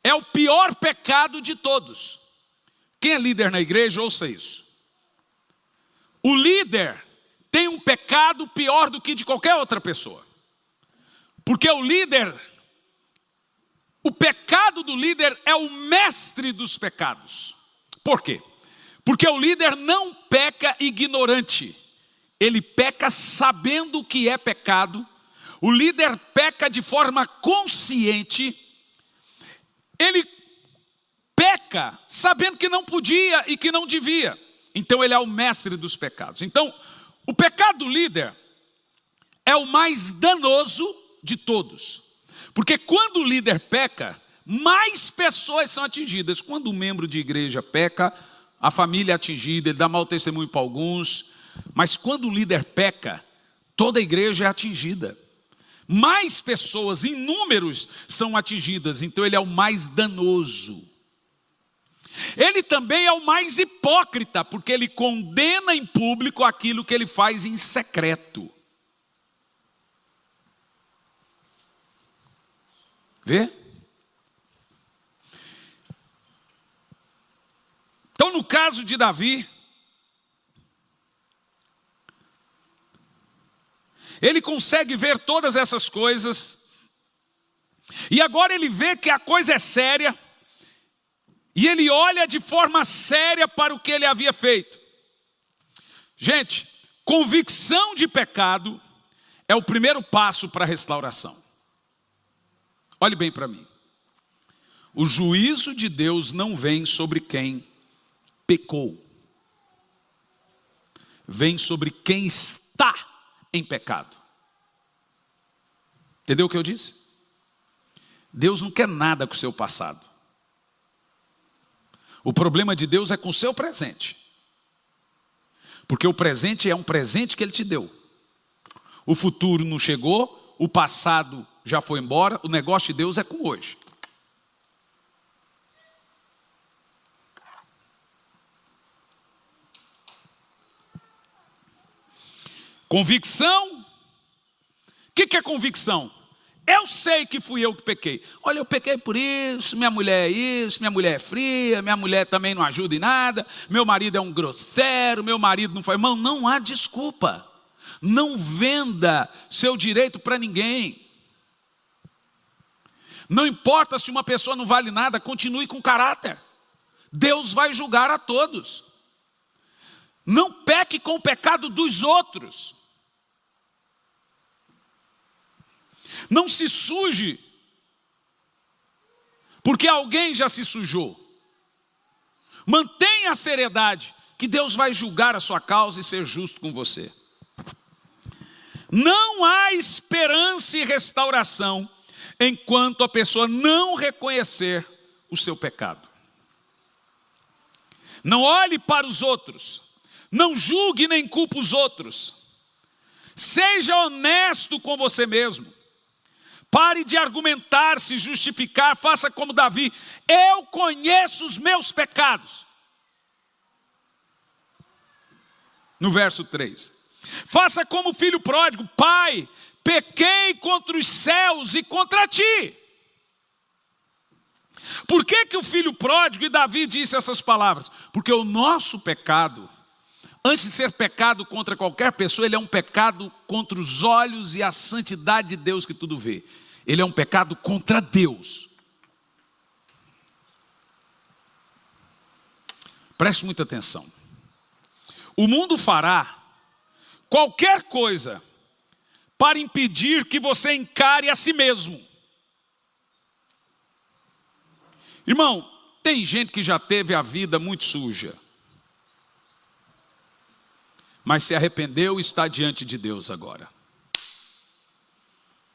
é o pior pecado de todos. Quem é líder na igreja, ouça isso. O líder tem um pecado pior do que de qualquer outra pessoa. Porque o pecado do líder é o mestre dos pecados. Por quê? Porque o líder não peca ignorante. Ele peca sabendo o que é pecado. O líder peca de forma consciente. Ele peca sabendo que não podia e que não devia. Então ele é o mestre dos pecados. Então, o pecado do líder é o mais danoso de todos. Porque quando o líder peca, mais pessoas são atingidas. Quando um membro de igreja peca, a família é atingida, ele dá mau testemunho para alguns. Mas quando o líder peca, toda a igreja é atingida. Mais pessoas, em números, são atingidas. Então ele é o mais danoso. Ele também é o mais hipócrita, porque ele condena em público aquilo que ele faz em secreto. Vê? Então, no caso de Davi, ele consegue ver todas essas coisas, e agora ele vê que a coisa é séria, e ele olha de forma séria para o que ele havia feito. Gente, convicção de pecado é o primeiro passo para a restauração. Olhe bem para mim. O juízo de Deus não vem sobre quem pecou. Vem sobre quem está em pecado. Entendeu o que eu disse? Deus não quer nada com o seu passado. O problema de Deus é com o seu presente. Porque o presente é um presente que Ele te deu. O futuro não chegou, o passado já foi embora, o negócio de Deus é com hoje. Convicção. O que é convicção? Eu sei que fui eu que pequei. Olha, eu pequei por isso, minha mulher é isso, minha mulher é fria, minha mulher também não ajuda em nada, meu marido é um grosseiro, meu marido não foi. Irmão, não há desculpa. Não venda seu direito para ninguém. Não importa se uma pessoa não vale nada, continue com caráter. Deus vai julgar a todos. Não peque com o pecado dos outros. Não se suje, porque alguém já se sujou. Mantenha a seriedade, que Deus vai julgar a sua causa e ser justo com você. Não há esperança e restauração enquanto a pessoa não reconhecer o seu pecado. Não olhe para os outros, não julgue nem culpe os outros. Seja honesto com você mesmo. Pare de argumentar, se justificar, faça como Davi. Eu conheço os meus pecados. No verso 3. Faça como o filho pródigo. Pai, pequei contra os céus e contra ti. Por que o filho pródigo e Davi disse essas palavras? Porque o nosso pecado, antes de ser pecado contra qualquer pessoa, ele é um pecado contra os olhos e a santidade de Deus que tudo vê. Ele é um pecado contra Deus. Preste muita atenção. O mundo fará qualquer coisa para impedir que você encare a si mesmo. Irmão, tem gente que já teve a vida muito suja, mas se arrependeu e está diante de Deus agora.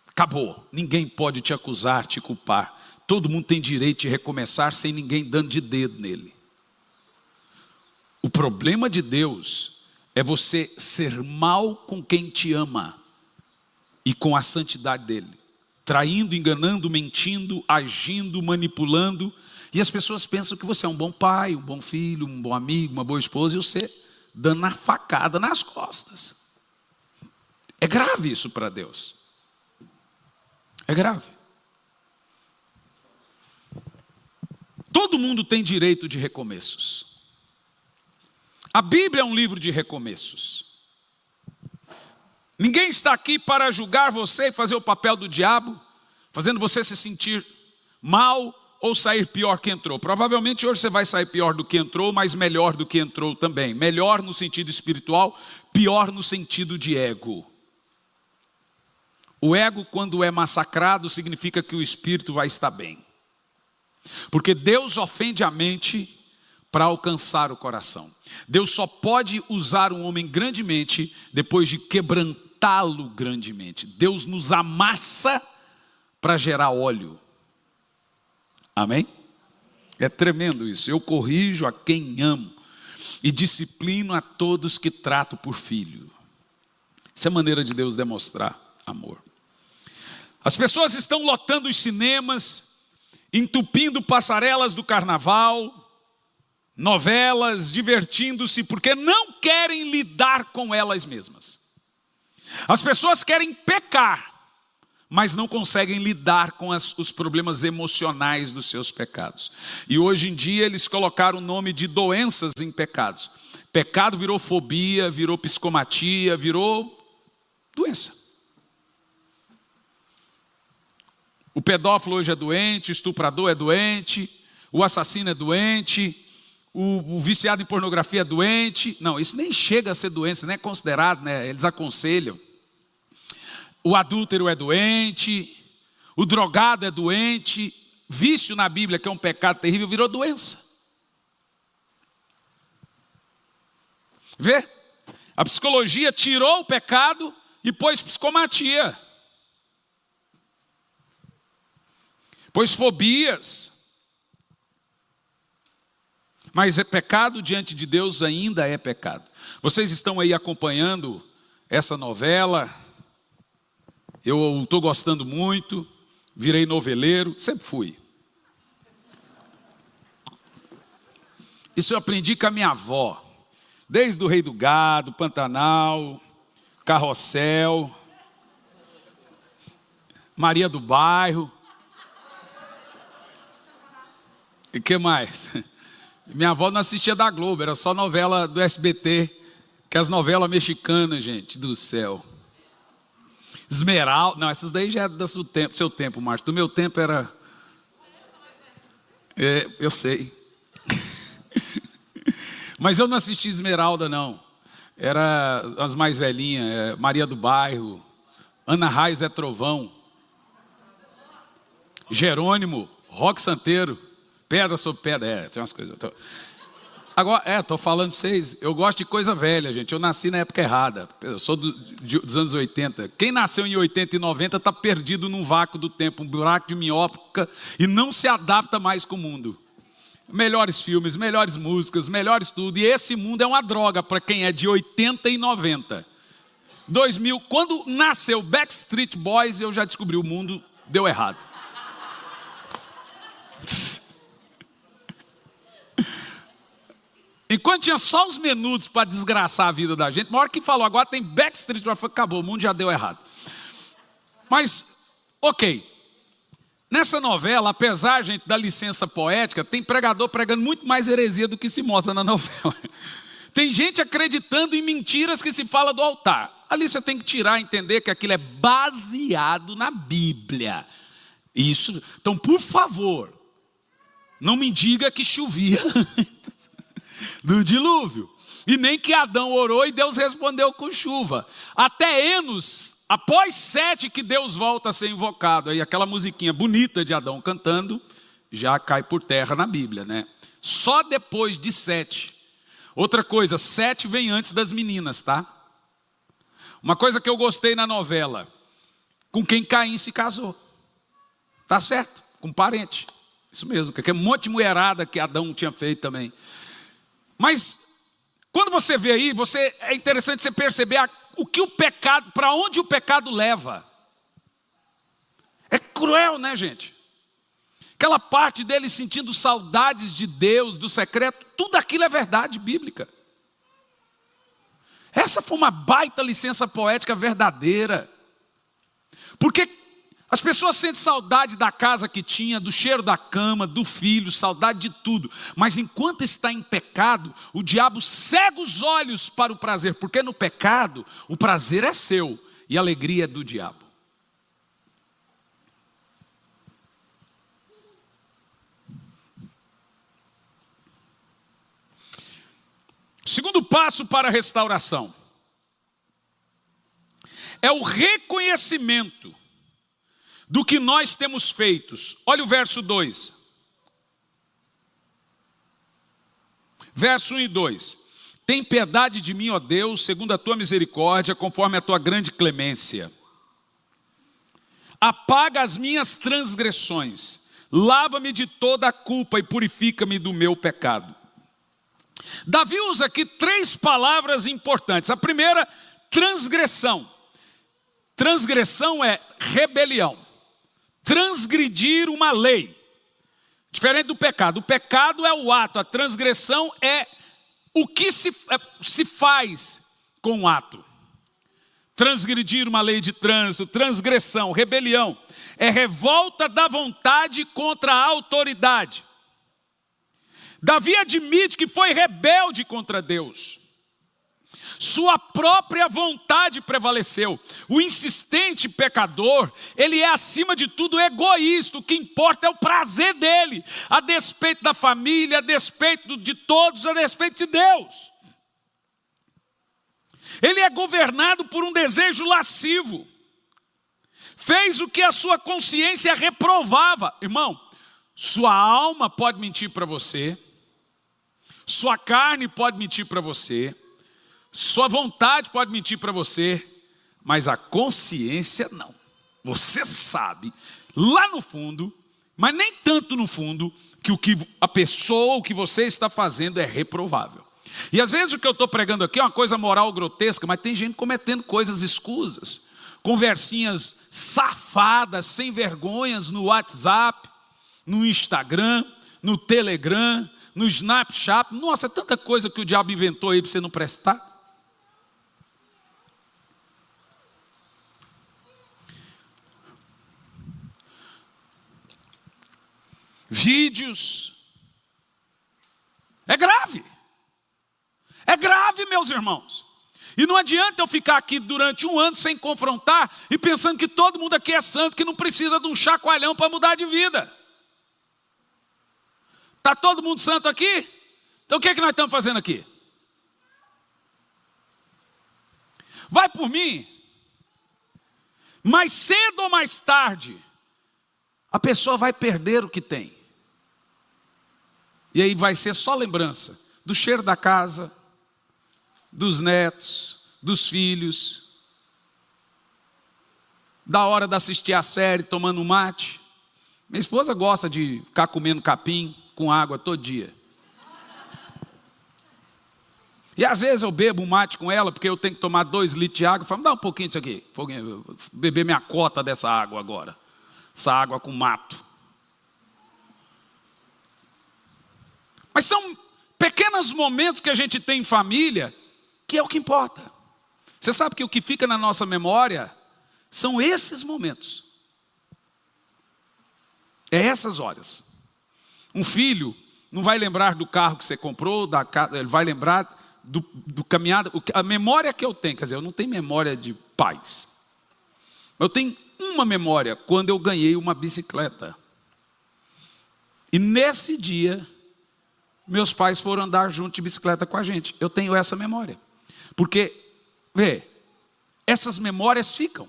Acabou, ninguém pode te acusar, te culpar. Todo mundo tem direito de recomeçar sem ninguém dando de dedo nele. O problema de Deus é você ser mal com quem te ama e com a santidade dele. Traindo, enganando, mentindo, agindo, manipulando. E as pessoas pensam que você é um bom pai, um bom filho, um bom amigo, uma boa esposa, e você dando a facada nas costas. É grave isso para Deus. É grave. Todo mundo tem direito de recomeços. A Bíblia é um livro de recomeços. Ninguém está aqui para julgar você e fazer o papel do diabo, fazendo você se sentir mal ou sair pior que entrou. Provavelmente hoje você vai sair pior do que entrou, mas melhor do que entrou também. Melhor no sentido espiritual, pior no sentido de ego. O ego, quando é massacrado, significa que o espírito vai estar bem. Porque Deus ofende a mente para alcançar o coração. Deus só pode usar um homem grandemente depois de quebrantá-lo grandemente. Deus nos amassa para gerar óleo. Amém? É tremendo isso. Eu corrijo a quem amo e disciplino a todos que trato por filho. Essa é a maneira de Deus demonstrar amor. As pessoas estão lotando os cinemas, entupindo passarelas do carnaval, novelas, divertindo-se, porque não querem lidar com elas mesmas. As pessoas querem pecar, mas não conseguem lidar com os problemas emocionais dos seus pecados. E hoje em dia eles colocaram o nome de doenças em pecados. Pecado virou fobia, virou psicomatia, virou doença. O pedófilo hoje é doente, o estuprador é doente, o assassino é doente, o viciado em pornografia é doente. Não, isso nem chega a ser doença, nem é considerado, né? Eles aconselham. O adúltero é doente, o drogado é doente. Vício na Bíblia, que é um pecado terrível, virou doença. Vê? A psicologia tirou o pecado e pôs psicomatia. Pôs fobias. Mas é pecado diante de Deus, ainda é pecado. Vocês estão aí acompanhando essa novela. Eu estou gostando muito. Virei noveleiro, sempre fui. Isso eu aprendi com a minha avó. Desde o Rei do Gado, Pantanal, Carrossel, Maria do Bairro. E o que mais? Minha avó não assistia da Globo, era só novela do SBT, que é as novelas mexicanas, gente, do céu. Esmeralda, não, essas daí já é do seu tempo, Márcio. Do meu tempo era... eu sei. Mas eu não assisti Esmeralda, não. Era as mais velhinhas, Maria do Bairro, Ana Raiz é Trovão, Jerônimo, Roque Santeiro, Pedra sobre Pedra, tem umas coisas. Agora, tô falando para vocês, eu gosto de coisa velha, gente. Eu nasci na época errada, eu sou dos anos 80. Quem nasceu em 80 e 90 está perdido num vácuo do tempo, um buraco de minhoca, e não se adapta mais com o mundo. Melhores filmes, melhores músicas, melhores tudo. E esse mundo é uma droga para quem é de 80 e 90. 2000, quando nasceu Backstreet Boys, eu já descobri, o mundo deu errado. Enquanto tinha só os menudos para desgraçar a vida da gente, na hora que falou, agora tem Backstreet Boys, acabou, o mundo já deu errado. Mas, ok. Nessa novela, apesar, gente, da licença poética, tem pregador pregando muito mais heresia do que se mostra na novela. Tem gente acreditando em mentiras que se fala do altar. Ali você tem que tirar, entender que aquilo é baseado na Bíblia. Isso. Então, por favor, não me diga que chovia do dilúvio. E nem que Adão orou e Deus respondeu com chuva. Até Enos, após 7 que Deus volta a ser invocado. Aí aquela musiquinha bonita de Adão cantando, já cai por terra na Bíblia, né? Só depois de 7. Outra coisa, 7 vem antes das meninas, tá? Uma coisa que eu gostei na novela, com quem Caim se casou. Tá certo? Com parente. Isso mesmo, que é um monte de mulherada que Adão tinha feito também. Mas quando você vê aí, é interessante você perceber o que o pecado, para onde o pecado leva. É cruel, né, gente? Aquela parte dele sentindo saudades de Deus, do secreto, tudo aquilo é verdade bíblica. Essa foi uma baita licença poética verdadeira. Porque as pessoas sentem saudade da casa que tinha, do cheiro da cama, do filho, saudade de tudo. Mas enquanto está em pecado, o diabo cega os olhos para o prazer. Porque no pecado, o prazer é seu e a alegria é do diabo. Segundo passo para a restauração é o reconhecimento do que nós temos feitos. Olha o verso 2. Verso 1 e 2. Tem piedade de mim, ó Deus, segundo a tua misericórdia, conforme a tua grande clemência. Apaga as minhas transgressões, lava-me de toda a culpa e purifica-me do meu pecado. Davi usa aqui 3 palavras importantes. A primeira, transgressão. Transgressão é rebelião. Transgredir uma lei. Diferente do pecado. O pecado é o ato, a transgressão é o que se faz com o ato. Transgredir uma lei de trânsito, transgressão, rebelião. É revolta da vontade contra a autoridade. Davi admite que foi rebelde contra Deus. Sua própria vontade prevaleceu. O insistente pecador, ele é acima de tudo egoísta. O que importa é o prazer dele, a despeito da família, a despeito de todos, a despeito de Deus. Ele é governado por um desejo lascivo. Fez o que a sua consciência reprovava. Irmão, sua alma pode mentir para você, sua carne pode mentir para você, sua vontade pode mentir para você, mas a consciência não. Você sabe, lá no fundo, mas nem tanto no fundo, que o que a pessoa, o que você está fazendo é reprovável. E às vezes o que eu estou pregando aqui é uma coisa moral grotesca, mas tem gente cometendo coisas escusas, conversinhas safadas, sem vergonhas no WhatsApp, no Instagram, no Telegram, no Snapchat. Nossa, é tanta coisa que o diabo inventou aí para você não prestar. Vídeos. É grave. É grave, meus irmãos. E não adianta eu ficar aqui durante um ano sem confrontar e pensando que todo mundo aqui é santo, que não precisa de um chacoalhão para mudar de vida. Está todo mundo santo aqui? Então o que é que nós estamos fazendo aqui? vai por mim. Mais cedo ou mais tarde, a pessoa vai perder o que tem. E aí vai ser só lembrança do cheiro da casa, dos netos, dos filhos, da hora de assistir a série, tomando mate. Minha esposa gosta de ficar comendo capim com água todo dia. E às vezes eu bebo um mate com ela, porque eu tenho que tomar 2 litros de água. Eu falo, me dá um pouquinho disso aqui. Vou beber minha cota dessa água agora. Essa água com mato. Mas são pequenos momentos que a gente tem em família, que é o que importa. Você sabe que o que fica na nossa memória são esses momentos. É essas horas. Um filho não vai lembrar do carro que você comprou, ele vai lembrar do caminhada. A memória que eu tenho, quer dizer, eu não tenho memória de pais. Eu tenho uma memória, quando eu ganhei uma bicicleta. E nesse dia, meus pais foram andar junto de bicicleta com a gente. Eu tenho essa memória. Porque, essas memórias ficam.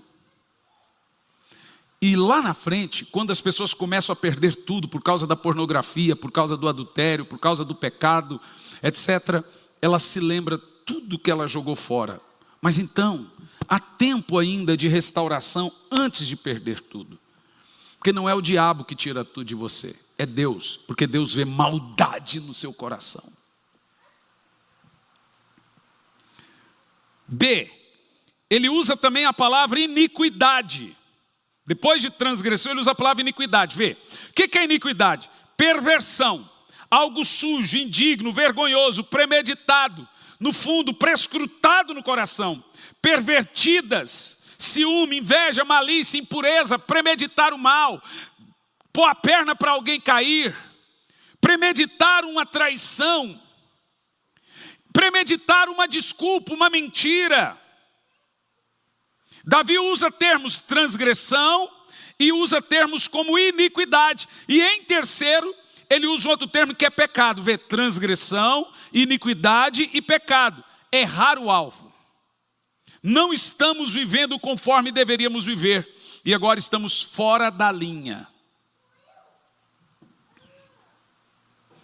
E lá na frente, quando as pessoas começam a perder tudo por causa da pornografia, por causa do adultério, por causa do pecado, etc., ela se lembra tudo que ela jogou fora. Mas então, há tempo ainda de restauração antes de perder tudo. Porque não é o diabo que tira tudo de você, é Deus. Porque Deus vê maldade no seu coração. B, ele usa também a palavra iniquidade. Depois de transgressão, ele usa a palavra iniquidade. Vê, o que é iniquidade? Perversão, algo sujo, indigno, vergonhoso, premeditado, no fundo, prescrutado no coração, pervertidas, ciúme, inveja, malícia, impureza, premeditar o mal, pôr a perna para alguém cair, premeditar uma traição, premeditar uma desculpa, uma mentira. Davi usa termos transgressão e usa termos como iniquidade. E em terceiro, ele usa outro termo que é pecado. Vê, transgressão, iniquidade e pecado. Errar o alvo. Não estamos vivendo conforme deveríamos viver. E agora estamos fora da linha.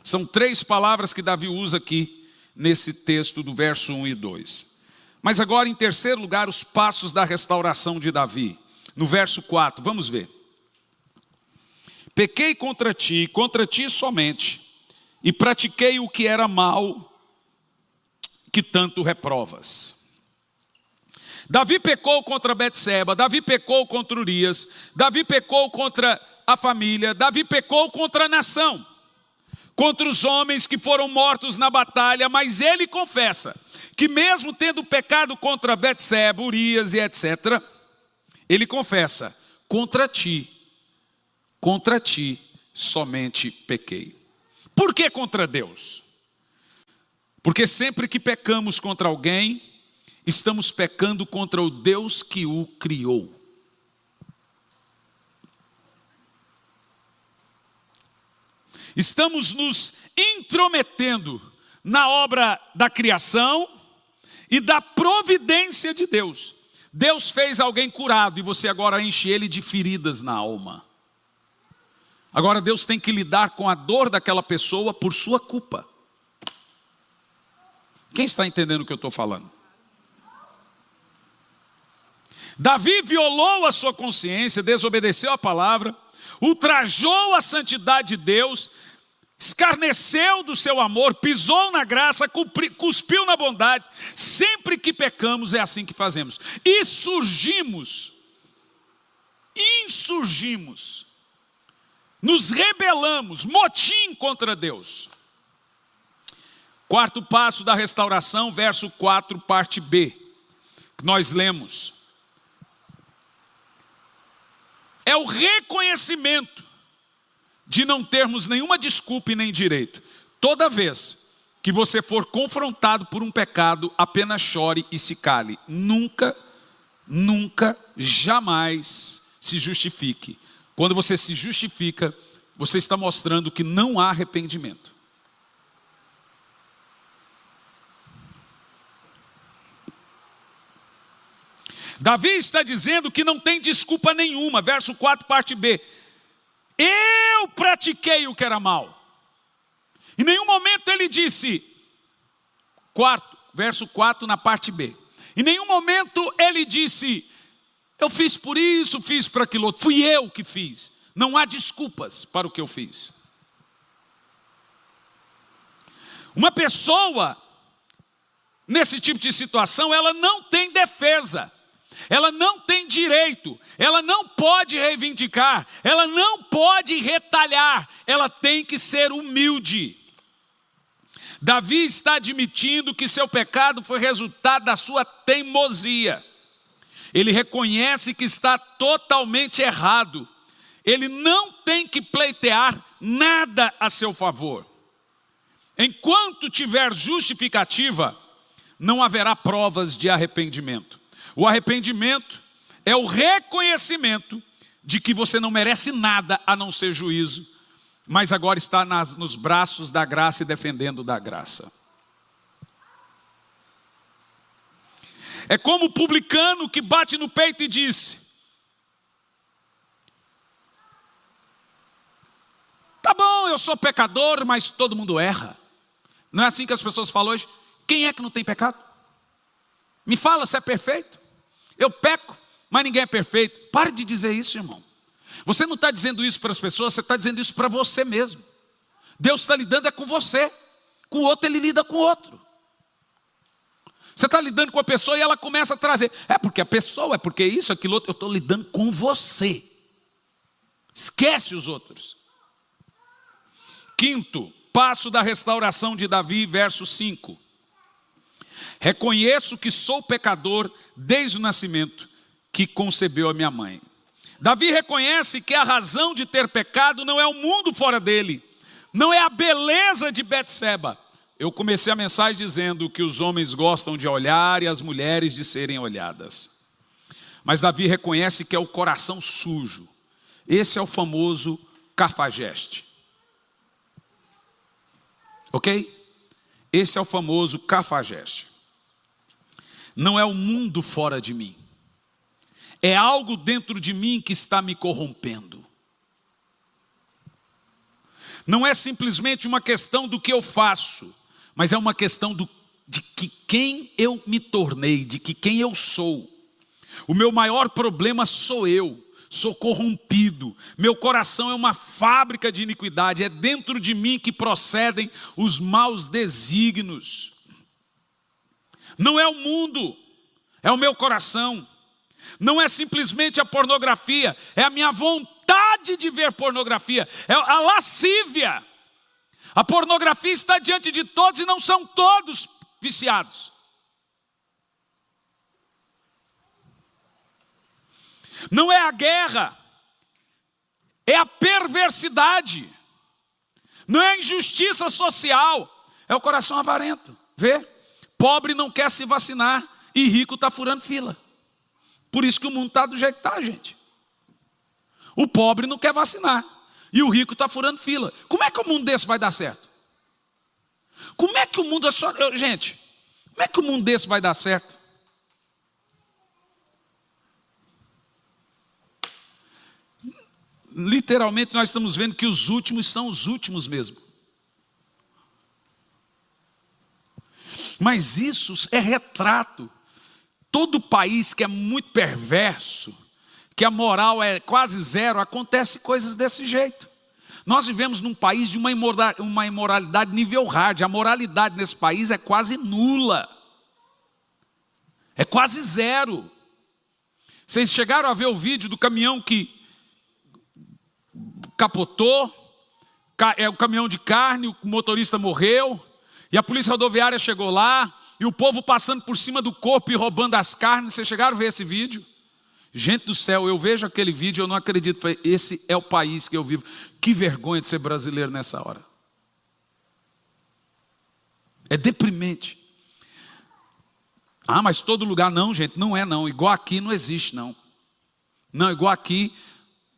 São 3 palavras que Davi usa aqui nesse texto do verso 1 e 2. Mas agora, em terceiro lugar, os passos da restauração de Davi. No verso 4, vamos ver. Pequei contra ti somente, e pratiquei o que era mal, que tanto reprovas. Davi pecou contra Betseba, Davi pecou contra Urias, Davi pecou contra a família, Davi pecou contra a nação, contra os homens que foram mortos na batalha, mas ele confessa que mesmo tendo pecado contra Betseba, Urias e etc., ele confessa, contra ti somente pequei. Por que contra Deus? Porque sempre que pecamos contra alguém, estamos pecando contra o Deus que o criou. Estamos nos intrometendo na obra da criação e da providência de Deus. Deus fez alguém curado e você agora enche ele de feridas na alma. Agora Deus tem que lidar com a dor daquela pessoa por sua culpa. Quem está entendendo o que eu estou falando? Davi violou a sua consciência, desobedeceu a palavra, ultrajou a santidade de Deus, escarneceu do seu amor, pisou na graça, cuspiu na bondade. Sempre que pecamos é assim que fazemos. Insurgimos, nos rebelamos, motim contra Deus. Quarto passo da restauração, verso 4, parte B, que nós lemos. É o reconhecimento de não termos nenhuma desculpa e nem direito. Toda vez que você for confrontado por um pecado, apenas chore e se cale. Nunca, jamais se justifique. Quando você se justifica, você está mostrando que não há arrependimento. Davi está dizendo que não tem desculpa nenhuma. Verso 4, parte B. Eu pratiquei o que era mal. Em nenhum momento ele disse, verso 4 na parte B. Em nenhum momento ele disse, eu fiz por isso, fiz por aquilo outro. Fui eu que fiz. Não há desculpas para o que eu fiz. Uma pessoa, nesse tipo de situação, ela não tem defesa. Ela não tem direito. Ela não pode reivindicar. Ela não pode retalhar. Ela tem que ser humilde. Davi está admitindo que seu pecado foi resultado da sua teimosia. Ele reconhece que está totalmente errado. Ele não tem que pleitear nada a seu favor. Enquanto tiver justificativa, não haverá provas de arrependimento. O arrependimento é o reconhecimento de que você não merece nada a não ser juízo, mas agora está nos braços da graça e defendendo da graça. É como o publicano que bate no peito e diz, tá bom, eu sou pecador, mas todo mundo erra. Não é assim que as pessoas falam hoje? Quem é que não tem pecado? Me fala se é perfeito. Eu peco, mas ninguém é perfeito. Pare de dizer isso, irmão. Você não está dizendo isso para as pessoas, você está dizendo isso para você mesmo. Deus está lidando com você. Com o outro ele lida com o outro. Você está lidando com a pessoa e ela começa a trazer. É porque a pessoa, é porque isso, aquilo outro. Eu estou lidando com você. Esquece os outros. Quinto passo da restauração de Davi, verso 5. Reconheço que sou pecador desde o nascimento que concebeu a minha mãe. Davi reconhece que a razão de ter pecado não é o mundo fora dele, não é a beleza de Betseba. Eu comecei a mensagem dizendo que os homens gostam de olhar e as mulheres de serem olhadas. Mas Davi reconhece que é o coração sujo. Esse é o famoso cafajeste. Ok? Esse é o famoso cafajeste. Não é o mundo fora de mim. É algo dentro de mim que está me corrompendo. Não é simplesmente uma questão do que eu faço, mas é uma questão de que quem eu me tornei, de que quem eu sou. O meu maior problema sou eu. Sou corrompido, meu coração é uma fábrica de iniquidade, é dentro de mim que procedem os maus desígnios. Não é o mundo, é o meu coração. Não é simplesmente a pornografia, é a minha vontade de ver pornografia, é a lascívia. A pornografia está diante de todos e não são todos viciados. Não é a guerra, é a perversidade, não é a injustiça social, é o coração avarento. Vê? Pobre não quer se vacinar e rico está furando fila. Por isso que o mundo está do jeito que está, gente. O pobre não quer vacinar e o rico está furando fila. Como é que o mundo desse vai dar certo? Como é que o mundo... Gente, como é que o mundo desse vai dar certo? Literalmente nós estamos vendo que os últimos são os últimos mesmo. Mas isso é retrato. Todo país que é muito perverso, que a moral é quase zero, acontece coisas desse jeito. Nós vivemos num país de uma imoralidade nível hard. A moralidade nesse país é quase nula. É quase zero. Vocês chegaram a ver o vídeo do caminhão que capotou, é um caminhão de carne, o motorista morreu, e a polícia rodoviária chegou lá, e o povo passando por cima do corpo e roubando as carnes. Vocês chegaram a ver esse vídeo? Gente do céu, eu vejo aquele vídeo, eu não acredito, esse é o país que eu vivo. Que vergonha de ser brasileiro nessa hora. É deprimente. Ah, mas todo lugar não, gente, não é não, igual aqui não existe não. Não, igual aqui...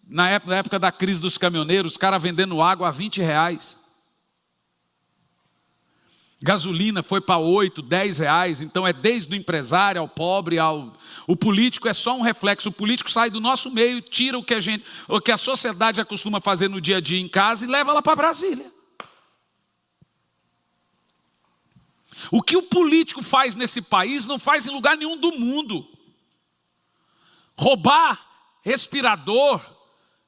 Na época da crise dos caminhoneiros, os caras vendendo água a R$20. Gasolina foi para 8, 10 reais, então é desde o empresário ao pobre, o político é só um reflexo. O político sai do nosso meio, tira o que a sociedade acostuma fazer no dia a dia em casa e leva lá para Brasília. O que o político faz nesse país não faz em lugar nenhum do mundo. Roubar respirador,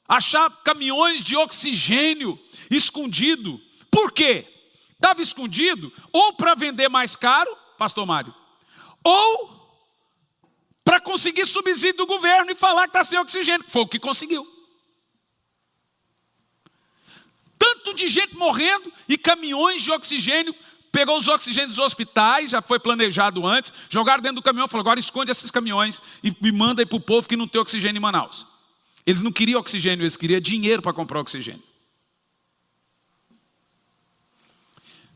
achar caminhões de oxigênio escondido. Por quê? Estava escondido ou para vender mais caro, pastor Mário, ou para conseguir subsídio do governo e falar que está sem oxigênio. Foi o que conseguiu. Tanto de gente morrendo e caminhões de oxigênio. Pegou os oxigênios dos hospitais, já foi planejado antes, jogaram dentro do caminhão, falou, agora esconde esses caminhões e manda aí para o povo que não tem oxigênio em Manaus. Eles não queriam oxigênio, eles queriam dinheiro para comprar oxigênio.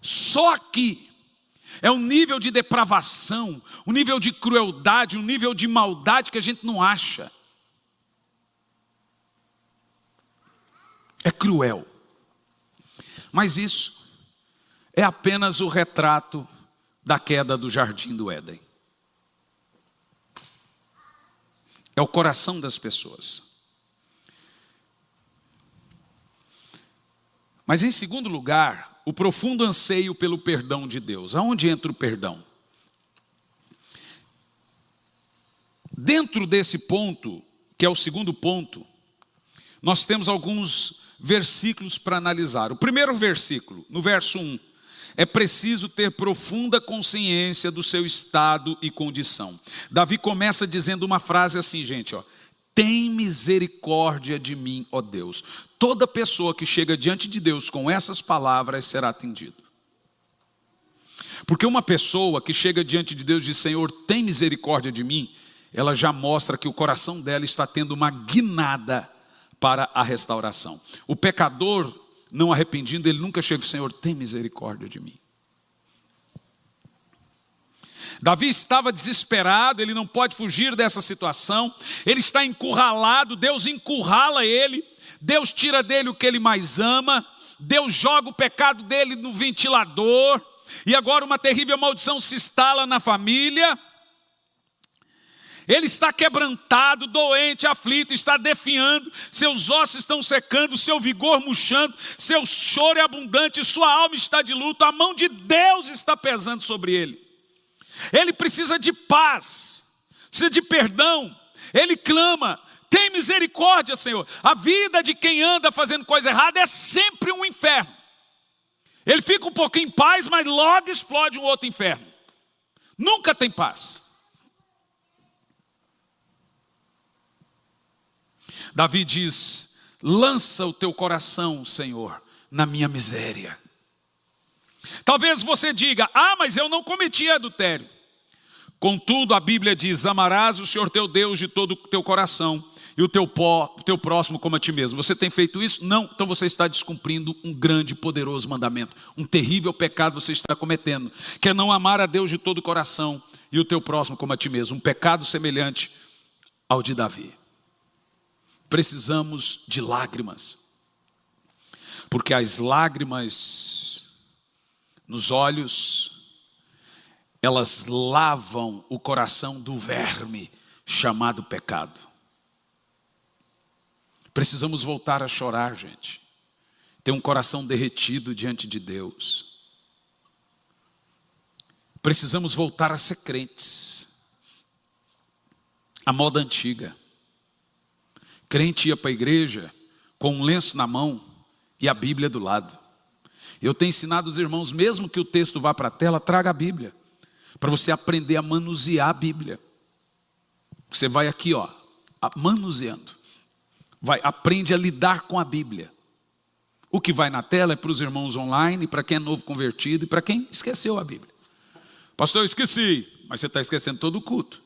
Só aqui é um nível de depravação, um nível de crueldade, um nível de maldade que a gente não acha. É cruel. Mas isso é apenas o retrato da queda do jardim do Éden. É o coração das pessoas. Mas em segundo lugar, o profundo anseio pelo perdão de Deus. Aonde entra o perdão? Dentro desse ponto, que é o segundo ponto, nós temos alguns versículos para analisar. O primeiro versículo, no verso 1, é preciso ter profunda consciência do seu estado e condição. Davi começa dizendo uma frase assim, gente, ó. Tem misericórdia de mim, ó Deus. Toda pessoa que chega diante de Deus com essas palavras será atendida. Porque uma pessoa que chega diante de Deus e diz, Senhor, tem misericórdia de mim, ela já mostra que o coração dela está tendo uma guinada para a restauração. O pecador não arrependido, ele nunca chega, Senhor, tem misericórdia de mim. Davi estava desesperado, ele não pode fugir dessa situação, ele está encurralado, Deus encurrala ele, Deus tira dele o que ele mais ama, Deus joga o pecado dele no ventilador, e agora uma terrível maldição se instala na família. Ele está quebrantado, doente, aflito, está definhando, seus ossos estão secando, seu vigor murchando, seu choro é abundante, sua alma está de luto, a mão de Deus está pesando sobre ele. Ele precisa de paz, precisa de perdão, ele clama, tem misericórdia, Senhor. A vida de quem anda fazendo coisa errada é sempre um inferno. Ele fica um pouquinho em paz, mas logo explode um outro inferno. Nunca tem paz. Davi diz, lança o teu coração, Senhor, na minha miséria. Talvez você diga, mas eu não cometi adultério. Contudo, a Bíblia diz, amarás o Senhor teu Deus de todo o teu coração e o teu próximo como a ti mesmo. Você tem feito isso? Não, então você está descumprindo um grande e poderoso mandamento. Um terrível pecado você está cometendo, que é não amar a Deus de todo o coração e o teu próximo como a ti mesmo. Um pecado semelhante ao de Davi. Precisamos de lágrimas, porque as lágrimas nos olhos, elas lavam o coração do verme chamado pecado. Precisamos voltar a chorar, gente. Ter um coração derretido diante de Deus. Precisamos voltar a ser crentes. A moda antiga. Crente ia para a igreja com um lenço na mão e a Bíblia do lado. Eu tenho ensinado os irmãos, mesmo que o texto vá para a tela, traga a Bíblia. Para você aprender a manusear a Bíblia. Você vai aqui, manuseando. Aprende a lidar com a Bíblia. O que vai na tela é para os irmãos online, para quem é novo convertido e para quem esqueceu a Bíblia. Pastor, eu esqueci, mas você está esquecendo todo o culto.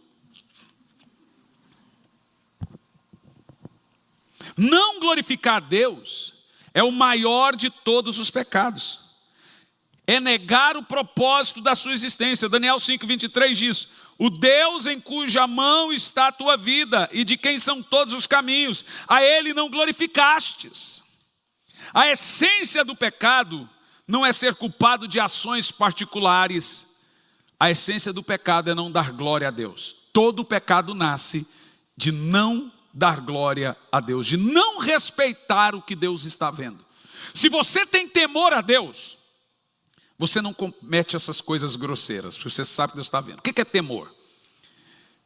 Não glorificar a Deus é o maior de todos os pecados. É negar o propósito da sua existência. Daniel 5:23 diz, o Deus em cuja mão está a tua vida e de quem são todos os caminhos, a Ele não glorificastes. A essência do pecado não é ser culpado de ações particulares. A essência do pecado é não dar glória a Deus. Todo pecado nasce de não dar glória a Deus, de não respeitar o que Deus está vendo. Se você tem temor a Deus, você não comete essas coisas grosseiras, porque você sabe que Deus está vendo. O que é temor?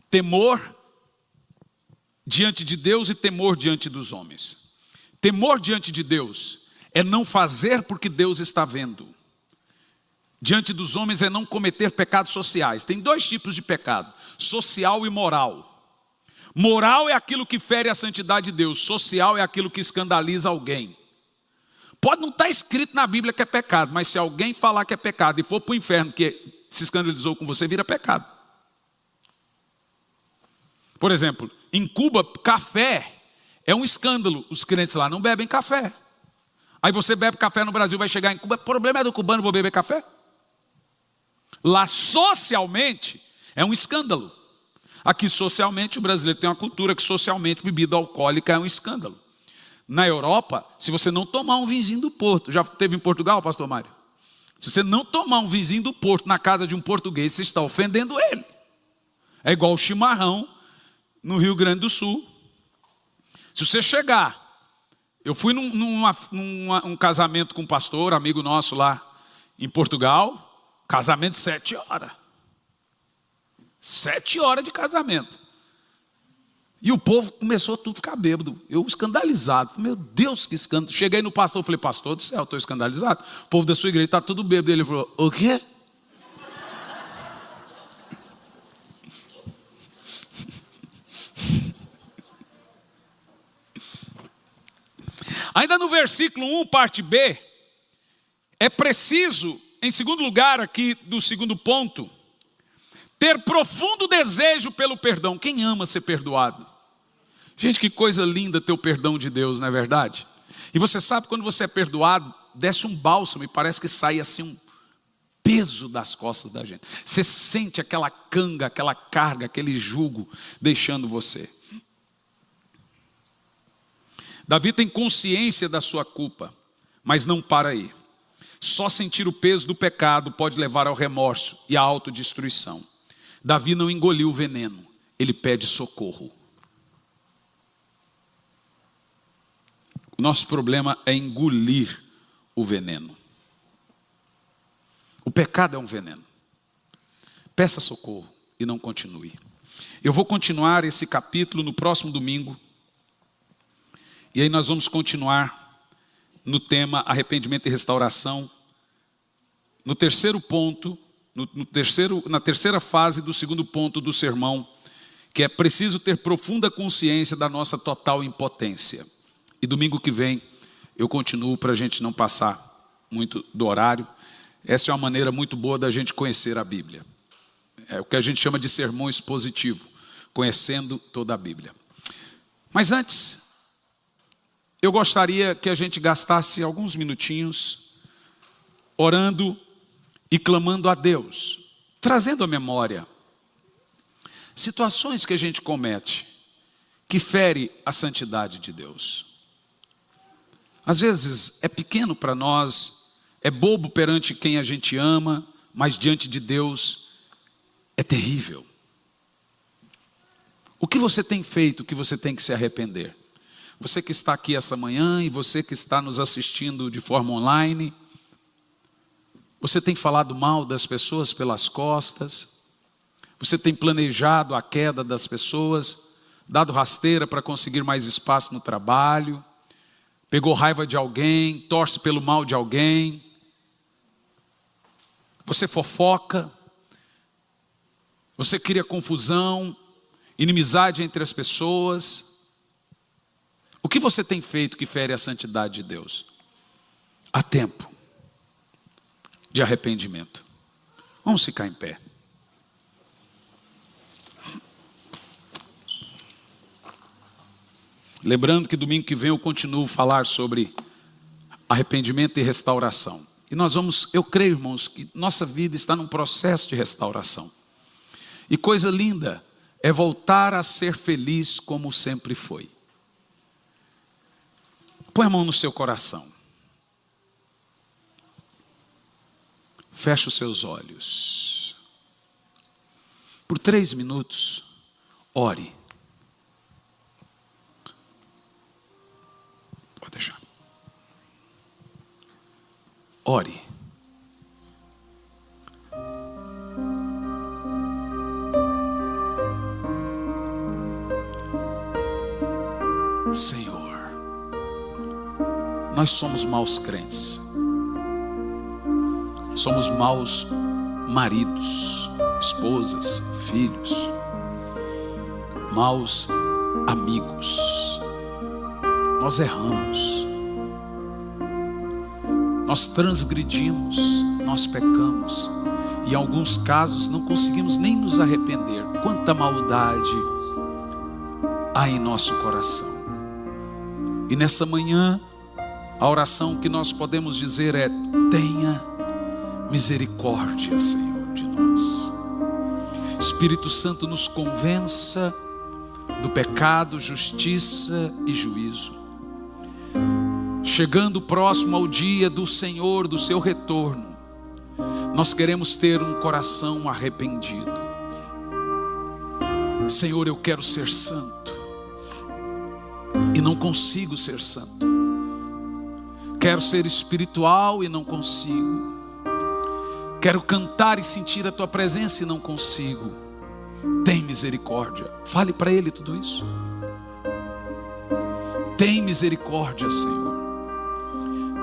Temor diante de Deus e temor diante dos homens. Temor diante de Deus é não fazer porque Deus está vendo. Diante dos homens é não cometer pecados sociais. Tem dois tipos de pecado: social e moral. Moral é aquilo que fere a santidade de Deus. Social é aquilo que escandaliza alguém. Pode não estar escrito na Bíblia que é pecado, mas se alguém falar que é pecado e for para o inferno que se escandalizou com você, vira pecado. Por exemplo, em Cuba, café é um escândalo. Os crentes lá não bebem café. Aí você bebe café no Brasil, vai chegar em Cuba, o problema é do cubano, vou beber café? Lá socialmente é um escândalo. Aqui socialmente o brasileiro tem uma cultura que socialmente bebida alcoólica é um escândalo. Na Europa, se você não tomar um vinzinho do Porto, já teve em Portugal, pastor Mário? Se você não tomar um vinzinho do Porto na casa de um português, você está ofendendo ele. É igual o chimarrão no Rio Grande do Sul. Se você chegar, eu fui num casamento com um pastor, amigo nosso lá em Portugal, casamento de 7 horas. 7 horas de casamento. E o povo começou tudo a ficar bêbado. Eu escandalizado. Meu Deus, que escândalo. Cheguei no pastor, falei, pastor do céu, estou escandalizado. O povo da sua igreja está tudo bêbado. Ele falou, o quê? Ainda no versículo 1, parte B, é preciso, em segundo lugar aqui do segundo ponto, ter profundo desejo pelo perdão. Quem ama ser perdoado? Gente, que coisa linda ter o perdão de Deus, não é verdade? E você sabe, quando você é perdoado, desce um bálsamo e parece que sai assim um peso das costas da gente. Você sente aquela canga, aquela carga, aquele jugo deixando você. Davi tem consciência da sua culpa, mas não para aí. Só sentir o peso do pecado pode levar ao remorso e à autodestruição. Davi não engoliu o veneno, ele pede socorro. O nosso problema é engolir o veneno. O pecado é um veneno. Peça socorro e não continue. Eu vou continuar esse capítulo no próximo domingo. E aí nós vamos continuar no tema arrependimento e restauração. No terceiro ponto, na terceira fase do segundo ponto do sermão, que é preciso ter profunda consciência da nossa total impotência. E domingo que vem eu continuo para a gente não passar muito do horário. Essa é uma maneira muito boa da gente conhecer a Bíblia. É o que a gente chama de sermão expositivo, conhecendo toda a Bíblia. Mas antes, eu gostaria que a gente gastasse alguns minutinhos orando e clamando a Deus, trazendo à memória situações que a gente comete que fere a santidade de Deus. Às vezes é pequeno para nós, é bobo perante quem a gente ama, mas diante de Deus é terrível. O que você tem feito que você tem que se arrepender? Você que está aqui essa manhã e você que está nos assistindo de forma online, você tem falado mal das pessoas pelas costas, você tem planejado a queda das pessoas, dado rasteira para conseguir mais espaço no trabalho, pegou raiva de alguém, torce pelo mal de alguém, você fofoca, você cria confusão, inimizade entre as pessoas. O que você tem feito que fere a santidade de Deus? Há tempo de arrependimento. Vamos ficar em pé. Lembrando que domingo que vem eu continuo a falar sobre arrependimento e restauração. E nós vamos, eu creio, irmãos, que nossa vida está num processo de restauração. E coisa linda é voltar a ser feliz como sempre foi. Põe a mão no seu coração. Feche os seus olhos. Por 3 minutos, ore. Pode deixar. Ore. Senhor, nós somos maus crentes. Somos maus maridos, esposas, filhos, maus amigos. Nós erramos, nós transgredimos, nós pecamos e em alguns casos não conseguimos nem nos arrepender. Quanta maldade há em nosso coração. E nessa manhã, a oração que nós podemos dizer é: tenha misericórdia, Senhor, de nós. Espírito Santo, nos convença do pecado, justiça e juízo. Chegando próximo ao dia do Senhor, do seu retorno, nós queremos ter um coração arrependido. Senhor, eu quero ser santo e não consigo ser santo. Quero ser espiritual e não consigo. Quero cantar e sentir a tua presença e não consigo. Tem misericórdia. Fale para Ele tudo isso. Tem misericórdia, Senhor.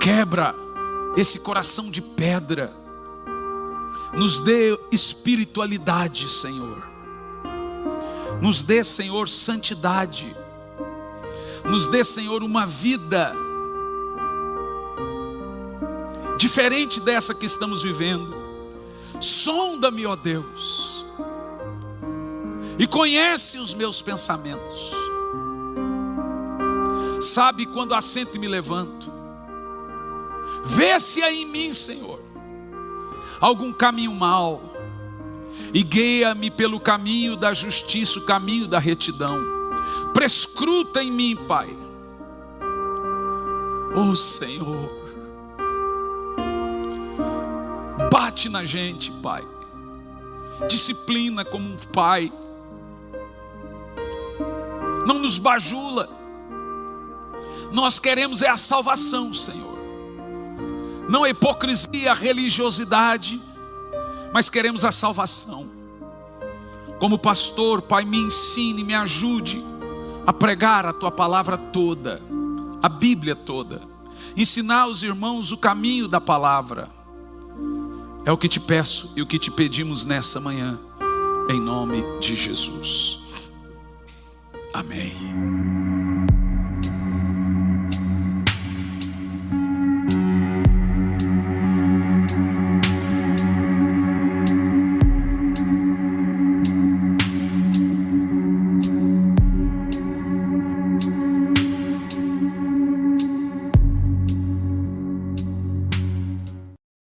Quebra esse coração de pedra. Nos dê espiritualidade, Senhor. Nos dê, Senhor, santidade. Nos dê, Senhor, uma vida diferente dessa que estamos vivendo. Sonda-me, ó Deus, e conhece os meus pensamentos. Sabe quando assento e me levanto. Vê se há em mim, Senhor, algum caminho mau, e guia-me pelo caminho da justiça, o caminho da retidão. Prescruta em mim, Pai. Ó Senhor, bate na gente, Pai. Disciplina como um pai. Não nos bajula. Nós queremos é a salvação, Senhor. Não a hipocrisia, a religiosidade, mas queremos a salvação. Como pastor, Pai, me ensine, me ajude a pregar a tua palavra toda, a Bíblia toda. Ensinar os irmãos o caminho da palavra. É o que te peço e o que te pedimos nessa manhã, em nome de Jesus. Amém.